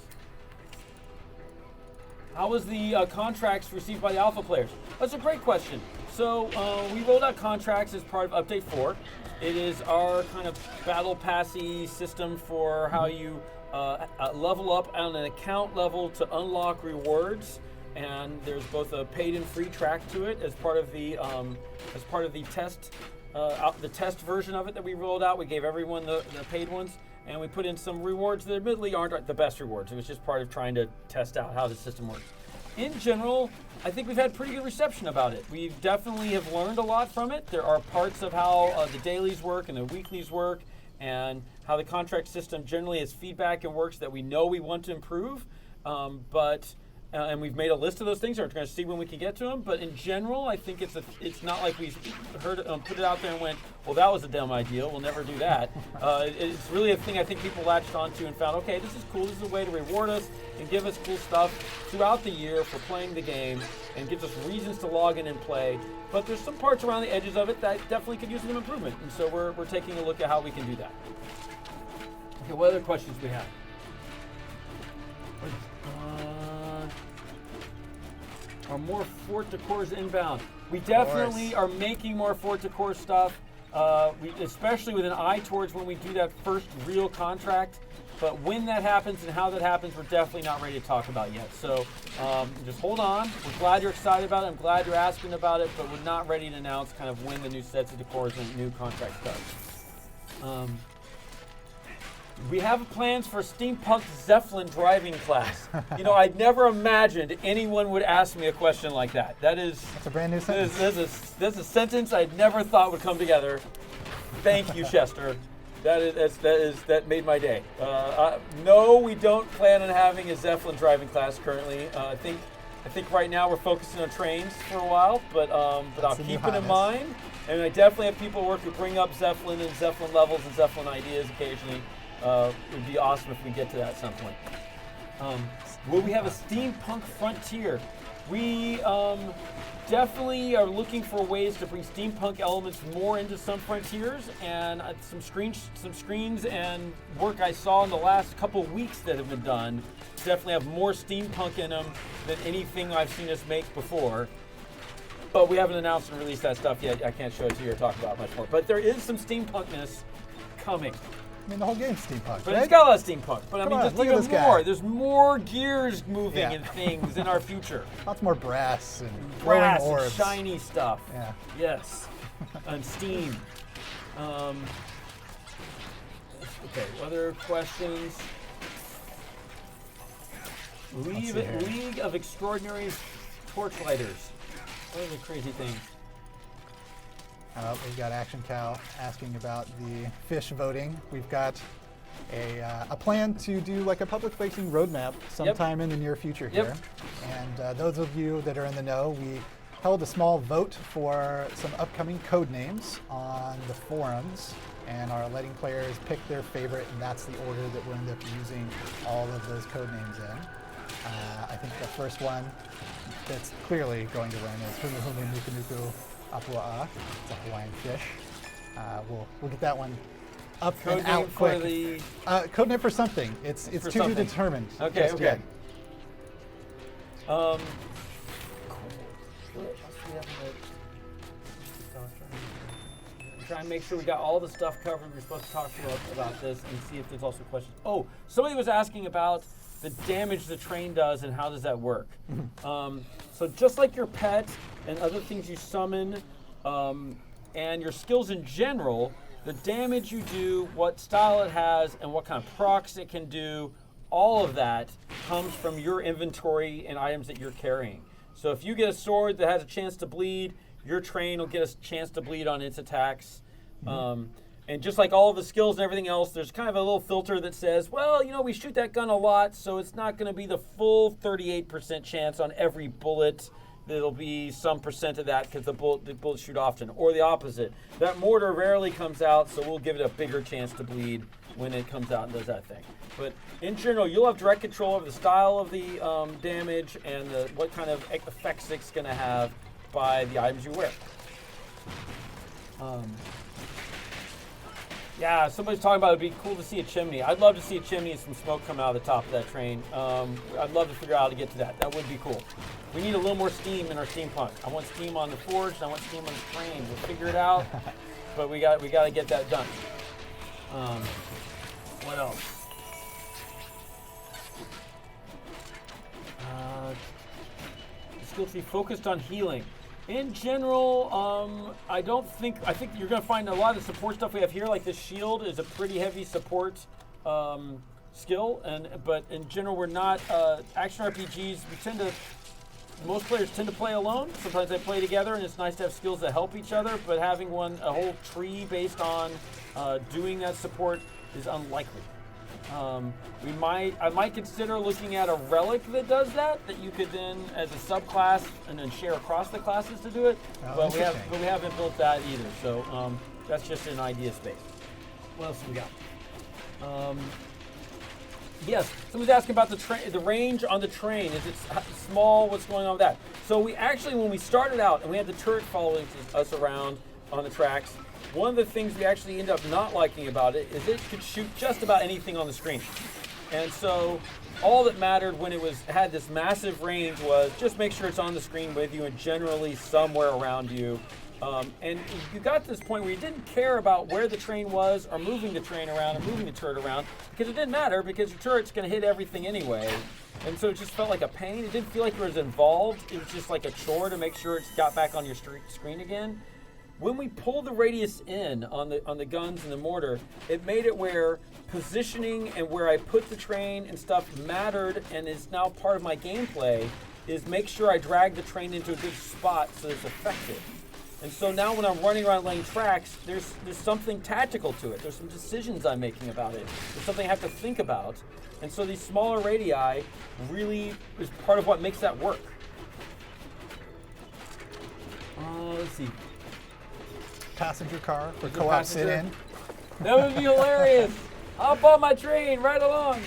How was the contracts received by the alpha players? That's a great question. So we rolled out contracts as part of Update 4. It is our kind of battle passy system for how you level up on an account level to unlock rewards. And there's both a paid and free track to it as part of the test. The test version of it that we rolled out, we gave everyone the paid ones. And we put in some rewards that admittedly aren't the best rewards. It was just part of trying to test out how the system works. In general, I think we've had pretty good reception about it. We definitely have learned a lot from it. There are parts of how the dailies work and the weeklies work, and how the contract system generally has feedback and works that we know we want to improve, and we've made a list of those things. We're going to see when we can get to them. But in general, I think it's not like we heard put it out there and went, well, that was a dumb idea. We'll never do that. It's really a thing I think people latched onto and found, okay, this is cool. This is a way to reward us and give us cool stuff throughout the year for playing the game and gives us reasons to log in and play. But there's some parts around the edges of it that definitely could use some improvement. And so we're taking a look at how we can do that. Okay, what other questions we have? Are more Fort Decors inbound? We definitely are making more Fort Decor stuff, especially with an eye towards when we do that first real contract. But when that happens and how that happens, we're definitely not ready to talk about yet. So just hold on. We're glad you're excited about it. I'm glad you're asking about it, but we're not ready to announce kind of when the new sets of decors and new contract starts. We have plans for Steampunk Zeppelin driving class. You know, I'd never imagined anyone would ask me a question like that. That's a brand new sentence. That's a sentence I never thought would come together. Thank you, Chester. That made my day. No, we don't plan on having a Zeppelin driving class currently. I think right now we're focusing on trains for a while, but I'll keep it in mind. And I definitely have people who bring up Zeppelin and Zeppelin levels and Zeppelin ideas occasionally. It would be awesome if we get to that at some point. Will we have a Steampunk Frontier? We definitely are looking for ways to bring steampunk elements more into some frontiers, and some screens and work I saw in the last couple weeks that have been done definitely have more steampunk in them than anything I've seen us make before. But we haven't announced and released that stuff yet. I can't show it to you or talk about much more. But there is some steampunkness coming. I mean, the whole game's steampunk, But right? It's got a lot of steampunk. But Come I mean, on, there's look at even this guy. more. There's more gears moving and things in our future. Lots more brass and Brass glowing and orbs. shiny stuff. Yeah. Yes. And steam. Okay, other questions? League of Extraordinary Torchlighters. What are the crazy things? We've got Action Cow asking about the fish voting. We've got a plan to do like a public-facing roadmap sometime in the near future here. And those of you that are in the know, we held a small vote for some upcoming code names on the forums, and are letting players pick their favorite, and that's the order that we'll end up using all of those code names in. I think the first one that's clearly going to win is Humu Humu Nuku Nuku Apua'a. It's a Hawaiian fish. We'll get that one up Code and out name quick. for the Code name for something. It's for to something. be determined. Okay, just okay. yet. Cool. Try and make sure we got all the stuff covered. We're supposed to talk about this and see if there's also questions. Oh, somebody was asking about the damage the train does and how does that work. So just like your pet and other things you summon and your skills in general, the damage you do, what style it has, and what kind of procs it can do, all of that comes from your inventory and items that you're carrying. So if you get a sword that has a chance to bleed, your train will get a chance to bleed on its attacks. And just like all of the skills and everything else, there's kind of a little filter that says, well, you know, we shoot that gun a lot, so it's not going to be the full 38% chance on every bullet. There'll be some percent of that because the bullets shoot often. Or the opposite. That mortar rarely comes out, so we'll give it a bigger chance to bleed when it comes out and does that thing. But in general, you'll have direct control over the style of the damage and what kind of effects it's going to have by the items you wear. Yeah, somebody's talking about it'd be cool to see a chimney. I'd love to see a chimney and some smoke come out of the top of that train. I'd love to figure out how to get to that. That would be cool. We need a little more steam in our steampunk. I want steam on the forge, and I want steam on the train. We'll figure it out, but we got to get that done. What else? The skill tree focused on healing. In general, I think you're going to find a lot of the support stuff we have here, like this shield, is a pretty heavy support skill. But in general, we're not action RPGs. Most players tend to play alone. Sometimes they play together, and it's nice to have skills that help each other. But having a whole tree based on doing that support is unlikely. I might consider looking at a relic that does that you could then, as a subclass, and then share across the classes to do it. But we haven't built that either. So that's just an idea space. What else have we got? Yes, someone's asking about the range on the train. Is it small? What's going on with that? So we actually, when we started out and we had the turret following us around on the tracks, one of the things we actually ended up not liking about it is it could shoot just about anything on the screen. And so all that mattered when it had this massive range was just make sure it's on the screen with you and generally somewhere around you. And you got to this point where you didn't care about where the train was or moving the train around or moving the turret around because it didn't matter because your turret's going to hit everything anyway. And so it just felt like a pain. It didn't feel like it was involved. It was just like a chore to make sure it got back on your screen again. When we pulled the radius in on the guns and the mortar, it made it where positioning and where I put the train and stuff mattered and is now part of my gameplay is make sure I drag the train into a good spot so it's effective. And so now when I'm running around laying tracks, there's something tactical to it. There's some decisions I'm making about it. There's something I have to think about. And so these smaller radii really is part of what makes that work. Let's see. Passenger car for co-op sit-in. That would be hilarious. Hop on my train right along.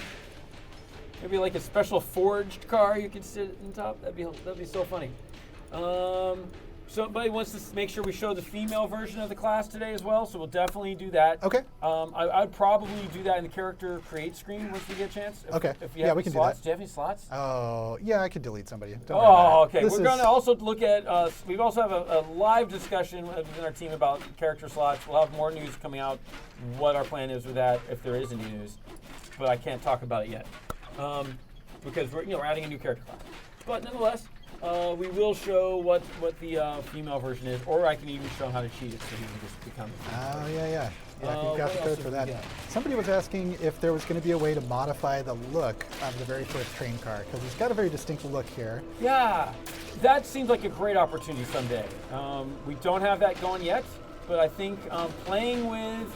Maybe like a special forged car you could sit on top. That'd be so funny. Somebody wants to make sure we show the female version of the class today as well, so we'll definitely do that. Okay. I'd probably do that in the character create screen once we get a chance. Okay. If you have we can slots. do that. Do you have any slots? Oh, yeah, I could delete somebody. Don't worry about it. Okay. We're going to also look at, we also have a live discussion within our team about character slots. We'll have more news coming out, what our plan is with that, if there is any news. But I can't talk about it yet because we're adding a new character class. But nonetheless, we will show what the female version is, or I can even show how to cheat it so you can just become it. Oh, yeah. Yeah, you've got the code for that. Somebody was asking if there was going to be a way to modify the look of the very first train car, because it's got a very distinct look here. Yeah, that seems like a great opportunity someday. We don't have that going yet, but I think playing with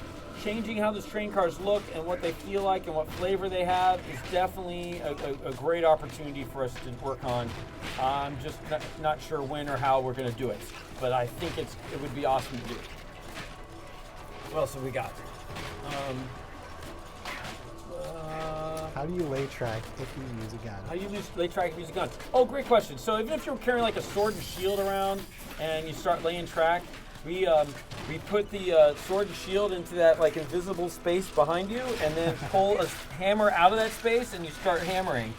changing how those train cars look and what they feel like and what flavor they have is definitely a great opportunity for us to work on. I'm just not sure when or how we're going to do it, but I think it would be awesome to do. What else have we got? How do you lay track if you use a gun? How do you lay track if you use a gun? Oh, great question. So even if you're carrying like a sword and shield around and you start laying track, we put the sword and shield into that like invisible space behind you, and then pull a hammer out of that space, and you start hammering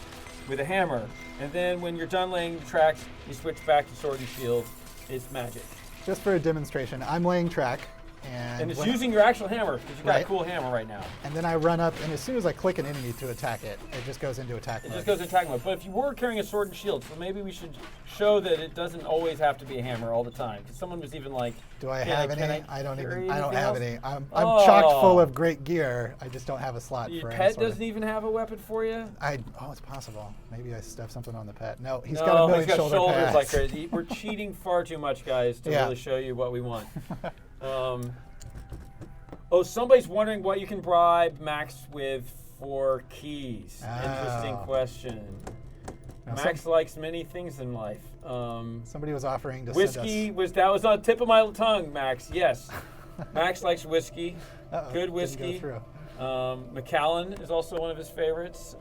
with a hammer. And then when you're done laying the tracks, you switch back to sword and shield. It's magic. Just for a demonstration, I'm laying track. And it's using your actual hammer, because you've got a cool hammer right now. And then I run up, and as soon as I click an enemy to attack it, it just goes into attack mode. It just goes into attack mode. But if you were carrying a sword and shield, so maybe we should show that it doesn't always have to be a hammer all the time. Because someone was even like, do I have any? I don't have any. I'm Oh. chock full of great gear. I just don't have a slot Your for any pet sort of- doesn't even have a weapon for you? Oh, it's possible. Maybe I stuffed something on the pet. No, he's No, got a million he's got shoulder shoulders pads. like crazy. We're cheating far too much, guys, to Yeah. really show you what we want. Somebody's wondering what you can bribe Max with for keys. Interesting Oh. question. Now Max likes many things in life. Somebody was offering to Whiskey send was on the tip of my tongue, Max. Yes. Max likes whiskey. us. Uh-oh, Good didn't whiskey. go through. Macallan is also one of his favorites.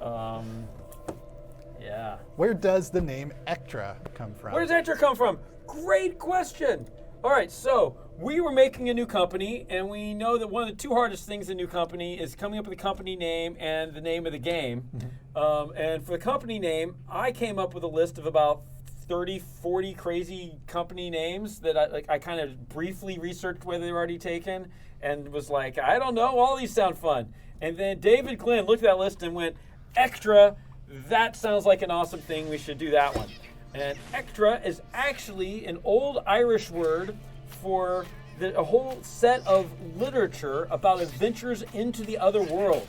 Yeah. Where does the name Ectra come from? Where does Ectra come from? Great question. All right, so we were making a new company, and we know that one of the two hardest things in a new company is coming up with a company name and the name of the game. And for the company name, I came up with a list of about 30, 40 crazy company names that I kind of briefly researched whether they were already taken, and was like, I don't know, all these sound fun. And then David Glenn looked at that list and went, Ectra, that sounds like an awesome thing, we should do that one. And Ectra is actually an old Irish word for a whole set of literature about adventures into the other world.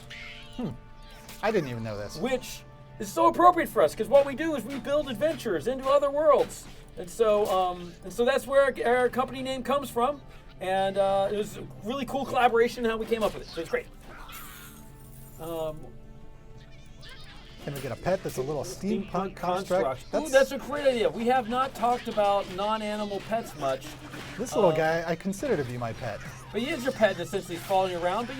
I didn't even know this. Which is so appropriate for us, because what we do is we build adventures into other worlds. And so that's where our company name comes from. And it was a really cool collaboration how we came up with it. So it's great. Can we get a pet that's a little steampunk construct? Ooh, that's a great idea. We have not talked about non-animal pets much. This little guy, I consider to be my pet. But he is your pet in a sense that he's following you around. But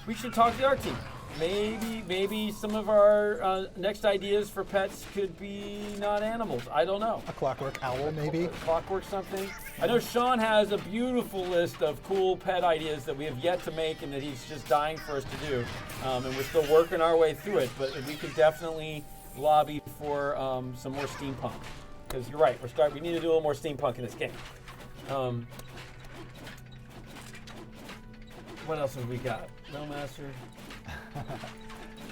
we should talk to the art team. Maybe some of our next ideas for pets could be not animals. I don't know. A clockwork owl, maybe? Clockwork something. I know Sean has a beautiful list of cool pet ideas that we have yet to make and that he's just dying for us to do. And we're still working our way through it. But we could definitely lobby for some more steampunk. Because you're right, we need to do a little more steampunk in this game. What else have we got? Railmaster.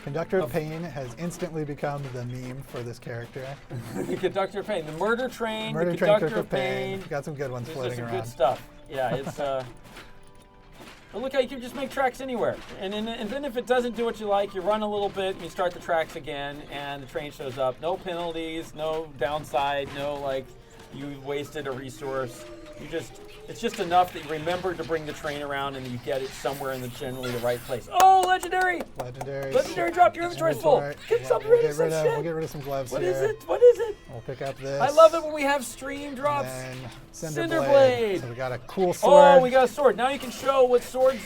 Conductor of Pain has instantly become the meme for this character. The Conductor of Pain, the Murder Train, Murder the Train, Conductor of Pain. Got some good ones floating some around. Good stuff. Yeah, it's. But look how you can just make tracks anywhere, and then if it doesn't do what you like, you run a little bit, and you start the tracks again, and the train shows up. No penalties, no downside, no like you wasted a resource. It's just enough that you remember to bring the train around and you get it somewhere in generally the right place. Oh, legendary! Legendary drop, your inventory's full. Get some rid of some shit. We'll get rid of some gloves What here. is it? What is it? We'll pick up this. I love it when we have stream drops. And Cinder Blade. So we got a cool sword. Oh, we got a sword. Now you can show what swords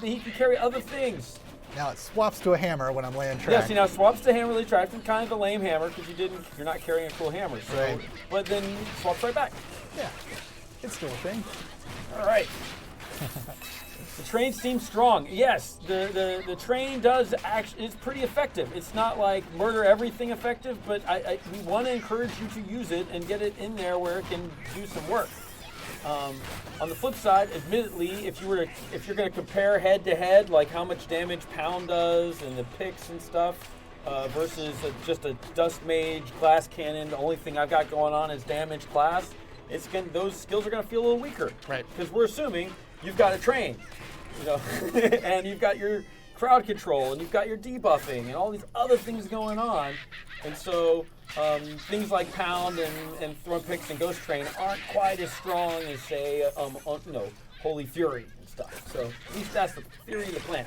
he can carry other things. Now it swaps to a hammer when I'm laying track. Yeah, see now it swaps to hammer really track and kind of a lame hammer because you're not carrying a cool hammer. So, Right. But then it swaps right back. Yeah, it's still a thing. All right. The train seems strong. Yes, the train does actually. It's pretty effective. It's not like murder everything effective, but we want to encourage you to use it and get it in there where it can do some work. On the flip side, admittedly, if you're going to compare head to head, like how much damage Pound does and the picks and stuff versus just a Dust Mage glass cannon, the only thing I've got going on is damage class. Those skills are going to feel a little weaker, right? Because we're assuming you've got a train, and you've got your crowd control, and you've got your debuffing, and all these other things going on, and so things like Pound and Throw Picks and Ghost Train aren't quite as strong as say, Holy Fury and stuff. So at least that's the theory of the plan.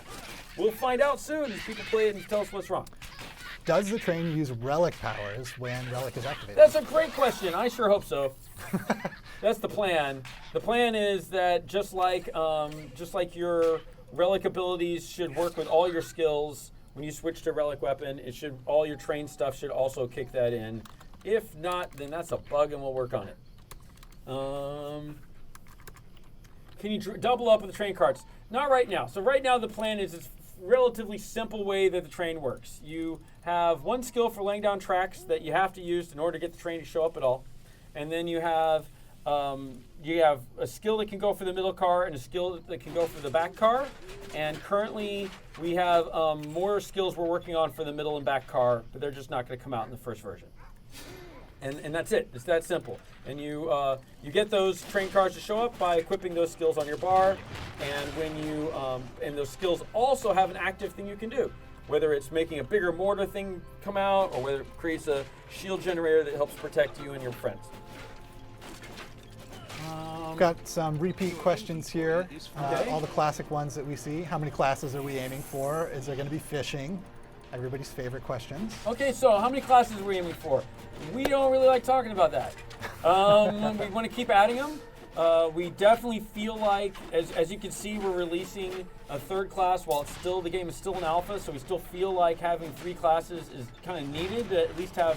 We'll find out soon as people play it and tell us what's wrong. Does the train use relic powers when relic is activated? That's a great question. I sure hope so. That's the plan. The plan is that just like your relic abilities should work with all your skills, when you switch to relic weapon, all your train stuff should also kick that in. If not, then that's a bug and we'll work on it. Can you double up with the train carts? Not right now. So right now the plan is it's relatively simple way that the train works. You have one skill for laying down tracks that you have to use in order to get the train to show up at all. And then you have a skill that can go for the middle car and a skill that can go for the back car. And currently we have more skills we're working on for the middle and back car, but they're just not going to come out in the first version. And that's it. It's that simple. And you get those train cars to show up by equipping those skills on your bar. And when and those skills also have an active thing you can do, whether it's making a bigger mortar thing come out or whether it creates a shield generator that helps protect you and your friends. Got some repeat questions here. Okay. All the classic ones that we see. How many classes are we aiming for? Is there going to be fishing? Everybody's favorite questions. Okay, so how many classes are we aiming for? We don't really like talking about that. We want to keep adding them. We definitely feel like, as you can see, we're releasing a third class while the game is still in alpha, so we still feel like having 3 classes is kind of needed to at least have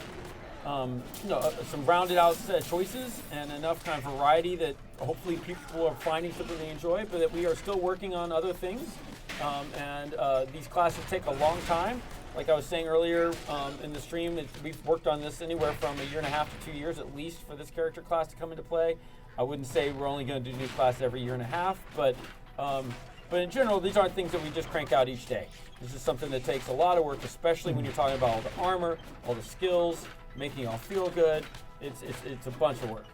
some rounded out set of choices and enough kind of variety that hopefully people are finding something they enjoy, but that we are still working on other things. And these classes take a long time. Like I was saying earlier in the stream, that we've worked on this anywhere from 1.5 to 2 years at least for this character class to come into play. I wouldn't say we're only going to do new classes every 1.5 years, but in general, these aren't things that we just crank out each day. This is something that takes a lot of work, especially when you're talking about all the armor, all the skills, making it all feel good. It's a bunch of work.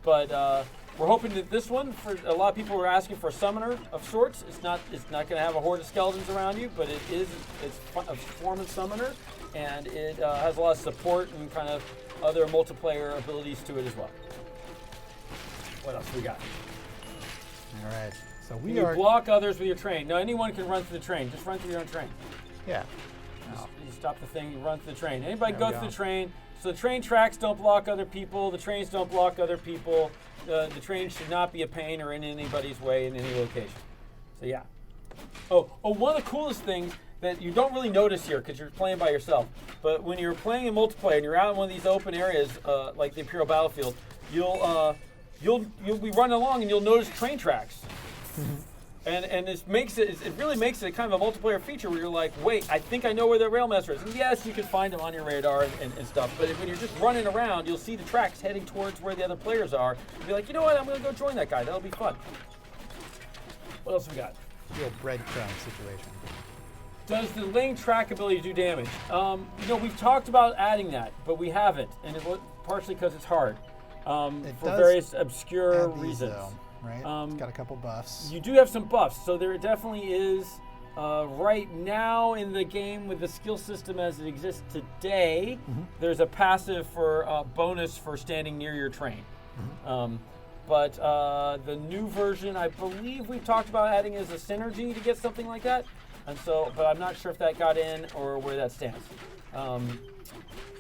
But we're hoping that this one, for a lot of people who are asking for a summoner of sorts, it's not going to have a horde of skeletons around you, but it's a form of summoner, and it has a lot of support and kind of other multiplayer abilities to it as well. What else we got? All right. So And you block others with your train. Now anyone can run through the train. Just run through your own train. Yeah. You stop the thing, you run through the train. Anybody There go we through go. the train. So the train tracks don't block other people. The trains don't block other people. The train should not be a pain or in anybody's way in any location. So yeah. Oh, one of the coolest things that you don't really notice here because you're playing by yourself, but when you're playing in multiplayer and you're out in one of these open areas like the Imperial Battlefield, you'll be running along and you'll notice train tracks. And it really makes it kind of a multiplayer feature where you're like, wait, I think I know where the Railmaster is. And yes, you can find them on your radar and stuff, but when you're just running around, you'll see the tracks heading towards where the other players are. You'll be like, you know what, I'm going to go join that guy. That'll be fun. What else we got? Real breadcrumb situation. Does the lane track ability do damage? We've talked about adding that, but we haven't, and partially because it's hard for various obscure reasons. Right? It's got a couple buffs. You do have some buffs, so there definitely is. Right now in the game with the skill system as it exists today, there's a passive for bonus for standing near your train. But the new version, I believe we've talked about adding as a synergy to get something like that. And so, but I'm not sure if that got in or where that stands. So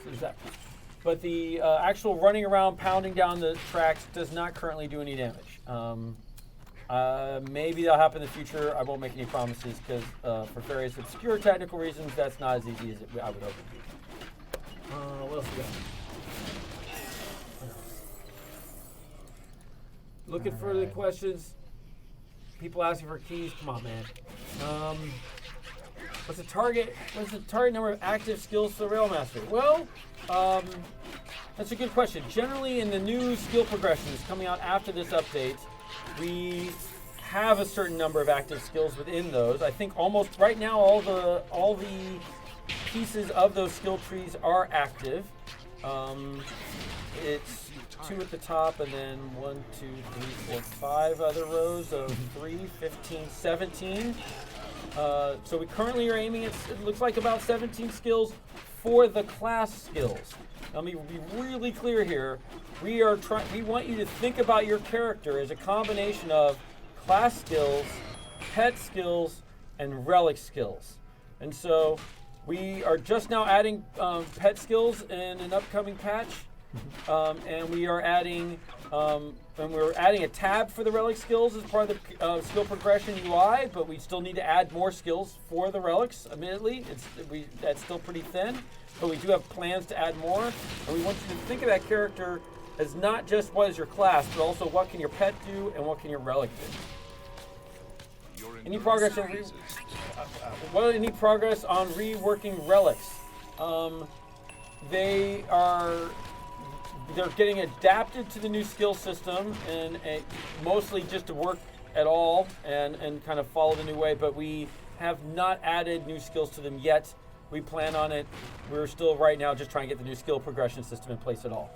there's that. But the actual running around, pounding down the tracks does not currently do any damage. Maybe that'll happen in the future. I won't make any promises because for various obscure technical reasons, that's not as easy as I would hope it would be. What else we got? Looking for the questions. People asking for keys. Come on, man. What's the target number of active skills for the Railmaster? Well, that's a good question. Generally, in the new skill progressions coming out after this update, we have a certain number of active skills within those. I think almost right now all the pieces of those skill trees are active. It's 2 at the top and then 1, 2, 3, 4, 5 other rows of 3, 15, 17. So we currently are aiming at, it looks like about 17 skills for the class skills. Let me be really clear here. We want you to think about your character as a combination of class skills, pet skills, and relic skills. And so we are just now adding pet skills in an upcoming patch. And we are adding a tab for the relic skills as part of the skill progression UI, but we still need to add more skills for the relics. Admittedly, that's still pretty thin, but we do have plans to add more. And we want you to think of that character as not just what is your class, but also what can your pet do and what can your relic do. Any progress on any progress on reworking relics? They're getting adapted to the new skill system and mostly just to work at all and kind of follow the new way, but we have not added new skills to them yet. We plan on it. We're still right now just trying to get the new skill progression system in place at all.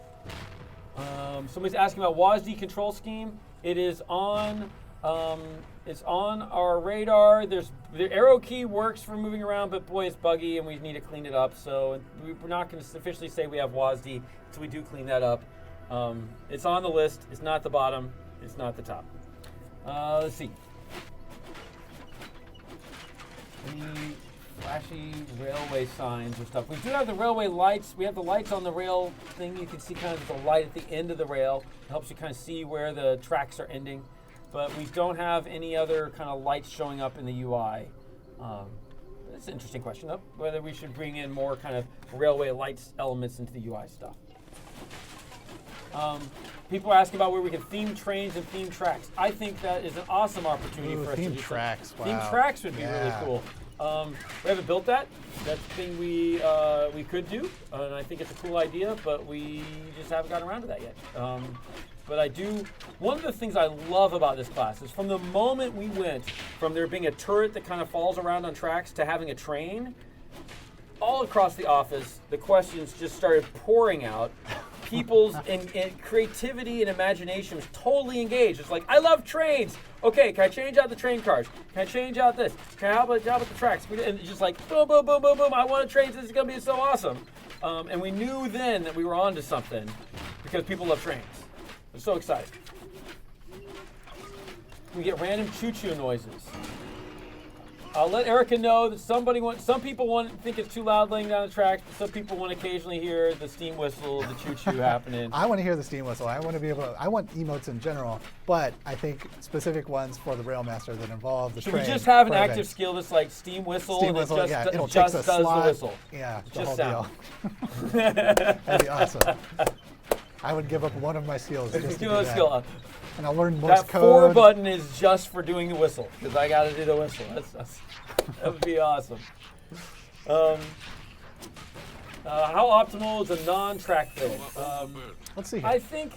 Somebody's asking about WASD control scheme. It is on our radar. The arrow key works for moving around, but boy, it's buggy and we need to clean it up. So we're not going to officially say we have WASD until we do clean that up. It's on the list. It's not the bottom. It's not the top. Let's see. Any flashy railway signs or stuff? We do have the railway lights. We have the lights on the rail thing. You can see kind of the light at the end of the rail. It helps you kind of see where the tracks are ending. But we don't have any other kind of lights showing up in the UI. That's an interesting question, though, whether we should bring in more kind of railway lights elements into the UI stuff. People are asking about where we can theme trains and theme tracks. I think that is an awesome opportunity for us to do tracks. Wow. Theme tracks would be really cool. We haven't built that. That's the thing we could do, and I think it's a cool idea, but we just haven't gotten around to that yet. But one of the things I love about this class is from the moment we went from there being a turret that kind of falls around on tracks to having a train, all across the office, the questions just started pouring out. People's and creativity and imagination was totally engaged. It's like, I love trains. Okay, can I change out the train cars? Can I change out this? Can I help with the tracks? And it's just like, boom, boom, boom, boom, boom. I want a train. This is going to be so awesome. And we knew then that we were onto something because people love trains. I'm so excited. we get random choo-choo noises. I'll let Erica know that some people think it's too loud laying down the tracks, but some people want to occasionally hear the steam whistle, the choo-choo happening. I want to hear the steam whistle. I want to be able to, I want emotes in general, but I think specific ones for the Railmaster that involve the Should train. we just have an for active events. skill that's like steam whistle, Steam and whistle, it just, yeah, it'll just take the does slot. the whistle? Yeah, the Just whole sound. deal. That'd be awesome. I would give up one of my skills just to do that. Skill. And I'll learn Morse That code. 4 button is just for doing the whistle, because I got to do the whistle. That would be awesome. How optimal is a non-track build? Let's see here. I think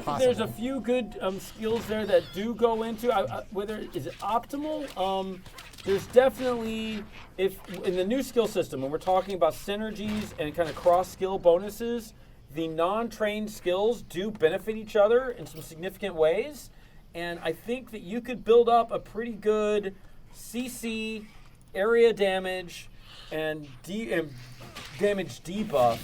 that there's a few good skills there that do go into whether is it optimal. There's definitely, if in the new skill system, when we're talking about synergies and kind of cross-skill bonuses, the non-trained skills do benefit each other in some significant ways, and I think that you could build up a pretty good CC, area damage, and damage debuff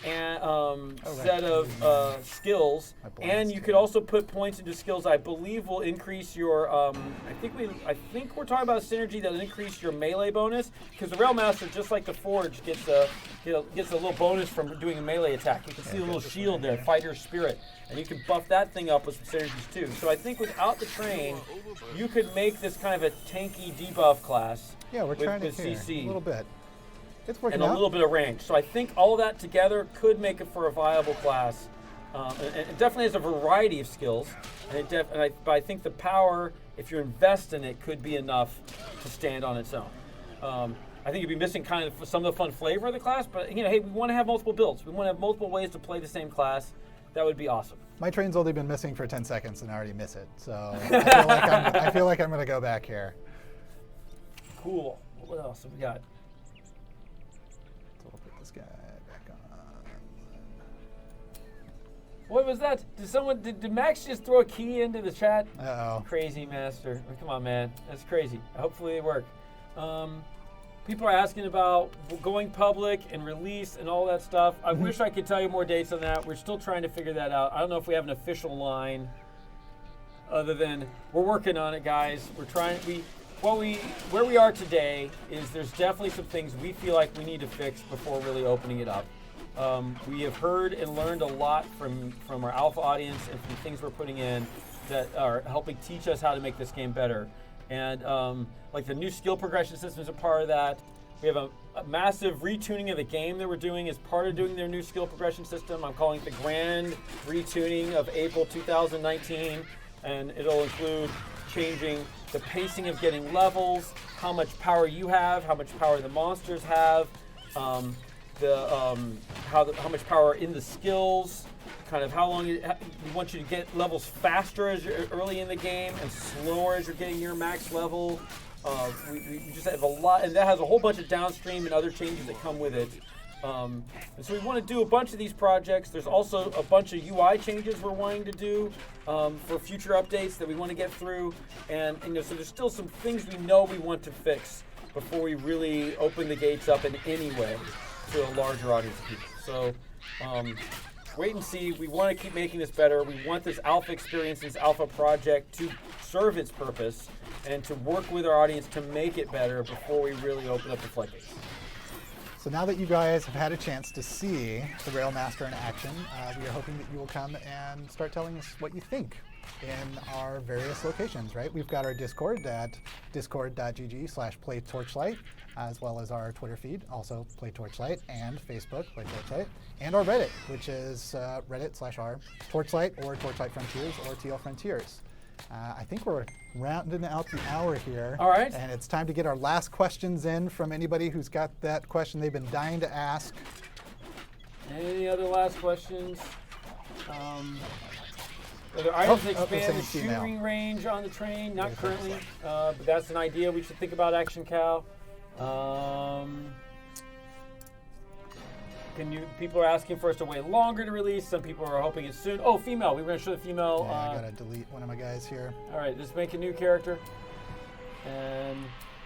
and set of skills, and you could also put points into skills I believe will increase your. I think we're talking about a synergy that will increase your melee bonus, because the Railmaster, just like the Forge, gets a little bonus from doing a melee attack. You can see the little shield there, Fighter Spirit, and you can buff that thing up with some synergies too. So I think without the train, you could make this kind of a tanky debuff class. Yeah, we're trying with to here, CC. a little bit. It's working And out. a little bit of range. So I think all of that together could make it for a viable class. And it definitely has a variety of skills. But I think the power, if you invest in it, could be enough to stand on its own. I think you'd be missing kind of some of the fun flavor of the class, but hey, we want to have multiple builds. We want to have multiple ways to play the same class. That would be awesome. My train's only been missing for 10 seconds and I already miss it. So I feel like I'm going to go back here. Cool. What else have we got? So we'll put this guy back on. What was that? Did Max just throw a key into the chat? Uh-oh. Crazy master. Come on, man. That's crazy. Hopefully it worked. People are asking about going public and release and all that stuff. I wish I could tell you more dates on that. We're still trying to figure that out. I don't know if we have an official line other than we're working on it, guys. We're trying. Where we are today is there's definitely some things we feel like we need to fix before really opening it up. We have heard and learned a lot from our alpha audience and from things we're putting in that are helping teach us how to make this game better. And like the new skill progression system is a part of that. We have a massive retuning of the game that we're doing as part of doing their new skill progression system. I'm calling it the grand retuning of April 2019, and it'll include changing the pacing of getting levels, how much power you have, how much power the monsters have, how much power in the skills, kind of how long we want you to get levels faster as you're early in the game and slower as you're getting your max level. We just have a lot, and that has a whole bunch of downstream and other changes that come with it. And so we want to do a bunch of these projects. There's also a bunch of UI changes we're wanting to do for future updates that we want to get through. And so there's still some things we know we want to fix before we really open the gates up in any way to a larger audience of people. So wait and see. We want to keep making this better. We want this alpha experience, this alpha project to serve its purpose and to work with our audience to make it better before we really open up the floodgates. So now that you guys have had a chance to see the Railmaster in action, we are hoping that you will come and start telling us what you think in our various locations, right? We've got our Discord at discord.gg/playtorchlight, as well as our Twitter feed, also Play Torchlight, and Facebook, Play Torchlight, and our Reddit, which is Reddit/r Torchlight or Torchlight Frontiers or TL Frontiers. I think we're rounding out the hour here. All right. And it's time to get our last questions in from anybody who's got that question they've been dying to ask. Any other last questions? Whether items expand the shooting range on the train? Not currently, but that's an idea we should think about, Action Cow. People are asking for us to wait longer to release. Some people are hoping it's soon. Oh, female. We were going to show the female. Yeah, I got to delete one of my guys here. All right, let's make a new character. And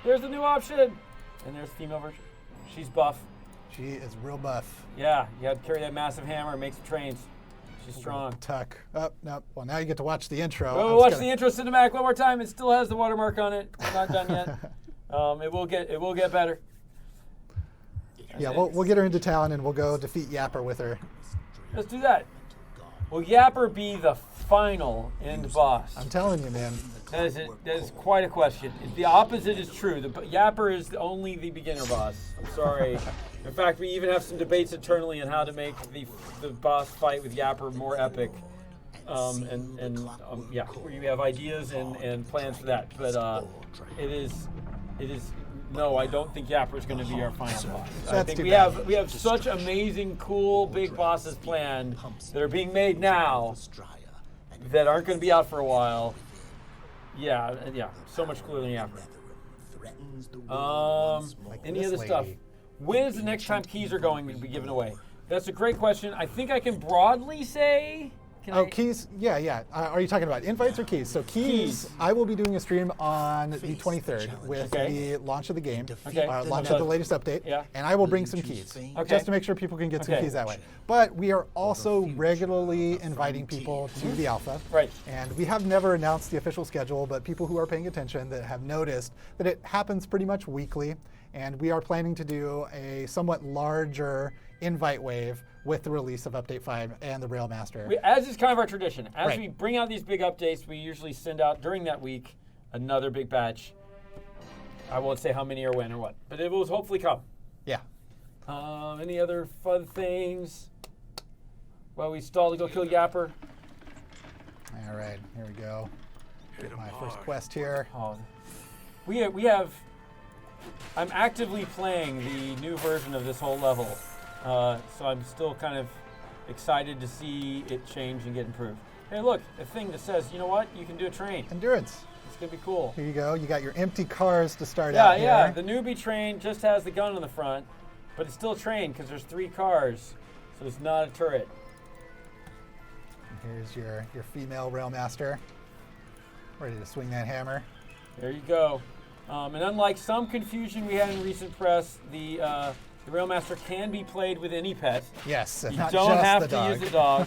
there's the new option. And there's the female version. She's buff. She is real buff. Yeah, you have to carry that massive hammer and make some trains. She's strong. Tuck. Oh, no. Well, now you get to watch the intro. Oh, I'm watch just the intro cinematic one more time. It still has the watermark on it. It's not done yet. It will get better. Yeah, we'll get her into town and we'll go defeat Yapper with her. Let's do that. Will Yapper be the final end boss? I'm telling you, man. That is quite a question. The opposite is true. The Yapper is only the beginner boss. I'm sorry. In fact, we even have some debates internally on how to make the boss fight with Yapper more epic. Yeah, we have ideas and plans for that. But it is. No, I don't think Yapper is going to be our final boss. I think we have such amazing, cool, big bosses planned that are being made now that aren't going to be out for a while. Yeah, so much cooler than Yapper. Any other stuff? When is the next time keys are going to be given away? That's a great question. I think I can broadly say. Keys? Yeah. Are you talking about invites or keys? So keys, I will be doing a stream on the 23rd with the launch of the game, launch of the latest update, and I will bring some keys, just to make sure people can get some keys that way. But we are also regularly inviting people to the alpha, and we have never announced the official schedule, but people who are paying attention that have noticed that it happens pretty much weekly, and we are planning to do a somewhat larger invite wave with the release of Update 5 and the Railmaster. As is kind of our tradition. As we bring out these big updates, we usually send out during that week another big batch. I won't say how many or when or what, but it will hopefully come. Yeah. Any other fun things? While we stall to go kill Yapper. All right, here we go. Get my first quest here. We have. I'm actively playing the new version of this whole level. So I'm still kind of excited to see it change and get improved. Hey, look, a thing that says, you know what? You can do a train. Endurance. It's going to be cool. Here you go. You got your empty cars to start out here. Yeah. The newbie train just has the gun on the front, but it's still a train because there's 3 cars, so it's not a turret. And here's your female Railmaster, ready to swing that hammer. There you go. And unlike some confusion we had in recent press, the Railmaster can be played with any pet. Yes, you not don't just have the to dog. use the dog.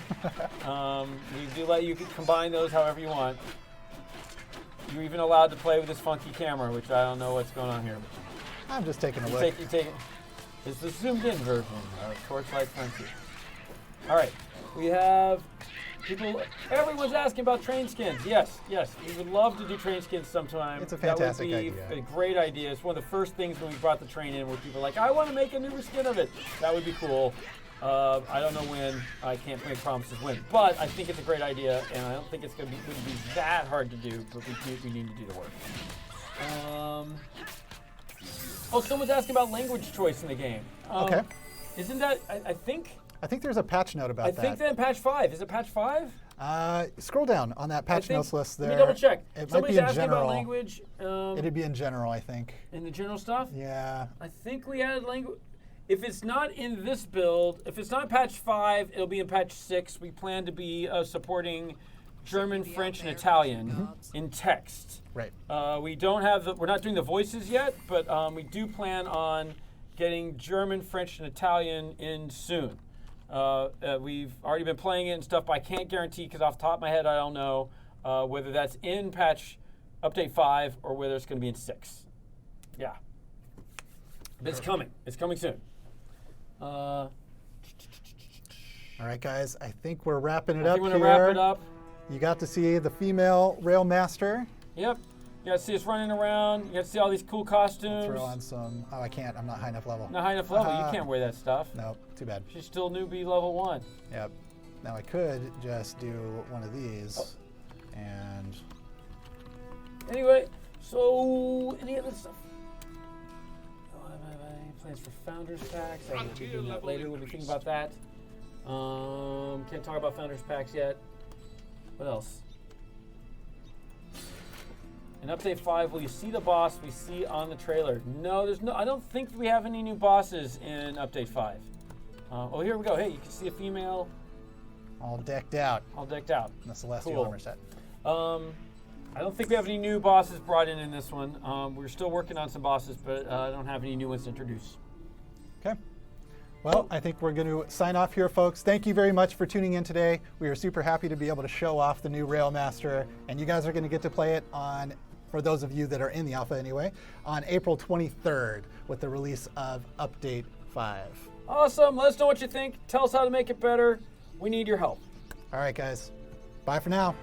We do let you combine those however you want. You're even allowed to play with this funky camera, which I don't know what's going on here. I'm just taking a look. It's the zoomed-in version of Torchlight Frontiers. All right, we have people. Everyone's asking about train skins. Yes, we would love to do train skins sometime. It's a fantastic idea. That would be idea. a great idea. It's one of the first things when we brought the train in where people were like, I want to make a new skin of it. That would be cool. I don't know when. I can't make promises when. But I think it's a great idea, and I don't think it's going to be that hard to do, but we need to do the work. Someone's asking about language choice in the game. Okay. Isn't that, I think there's a patch note about that. I think that in patch 5. Is it patch 5? Scroll down on that patch notes list there. Let me double check. It Somebody's might be in asking general. about language. It'd be in general, I think. In the general stuff? Yeah. I think we added language. If it's not in this build, if it's not patch 5, it'll be in patch 6. We plan to be supporting German, French, and Italian in text. Right. We don't have we're not doing the voices yet, but we do plan on getting German, French, and Italian in soon. We've already been playing it and stuff, but I can't guarantee because off the top of my head, I don't know whether that's in patch update 5 or whether it's going to be in 6. Yeah. But it's coming. It's coming soon. All right, guys. I think we're wrapping it I up think we're here. going to wrap it up. You got to see the female Railmaster. Yep. You got to see us running around. You got to see all these cool costumes. Throw on some. Oh, I can't. I'm not high enough level. Not high enough level. You can't wear that stuff. No, too bad. She's still newbie level 1. Yep. Now I could just do one of these, and anyway, so any other stuff? Any plans for Founders Packs? I will be doing that later. We'll be thinking about that. Can't talk about Founders Packs yet. What else? In Update 5, will you see the boss we see on the trailer? No, there's no. I don't think we have any new bosses in Update 5. Oh, here we go. Hey, you can see a female. all decked out. All decked out. In the Celestial Cool. armor set. I don't think we have any new bosses brought in this one. We're still working on some bosses, but I don't have any new ones to introduce. Okay. Well, I think we're going to sign off here, folks. Thank you very much for tuning in today. We are super happy to be able to show off the new Railmaster, and you guys are going to get to play it on, for those of you that are in the alpha anyway, on April 23rd with the release of Update 5. Awesome. Let us know what you think. Tell us how to make it better. We need your help. All right, guys. Bye for now.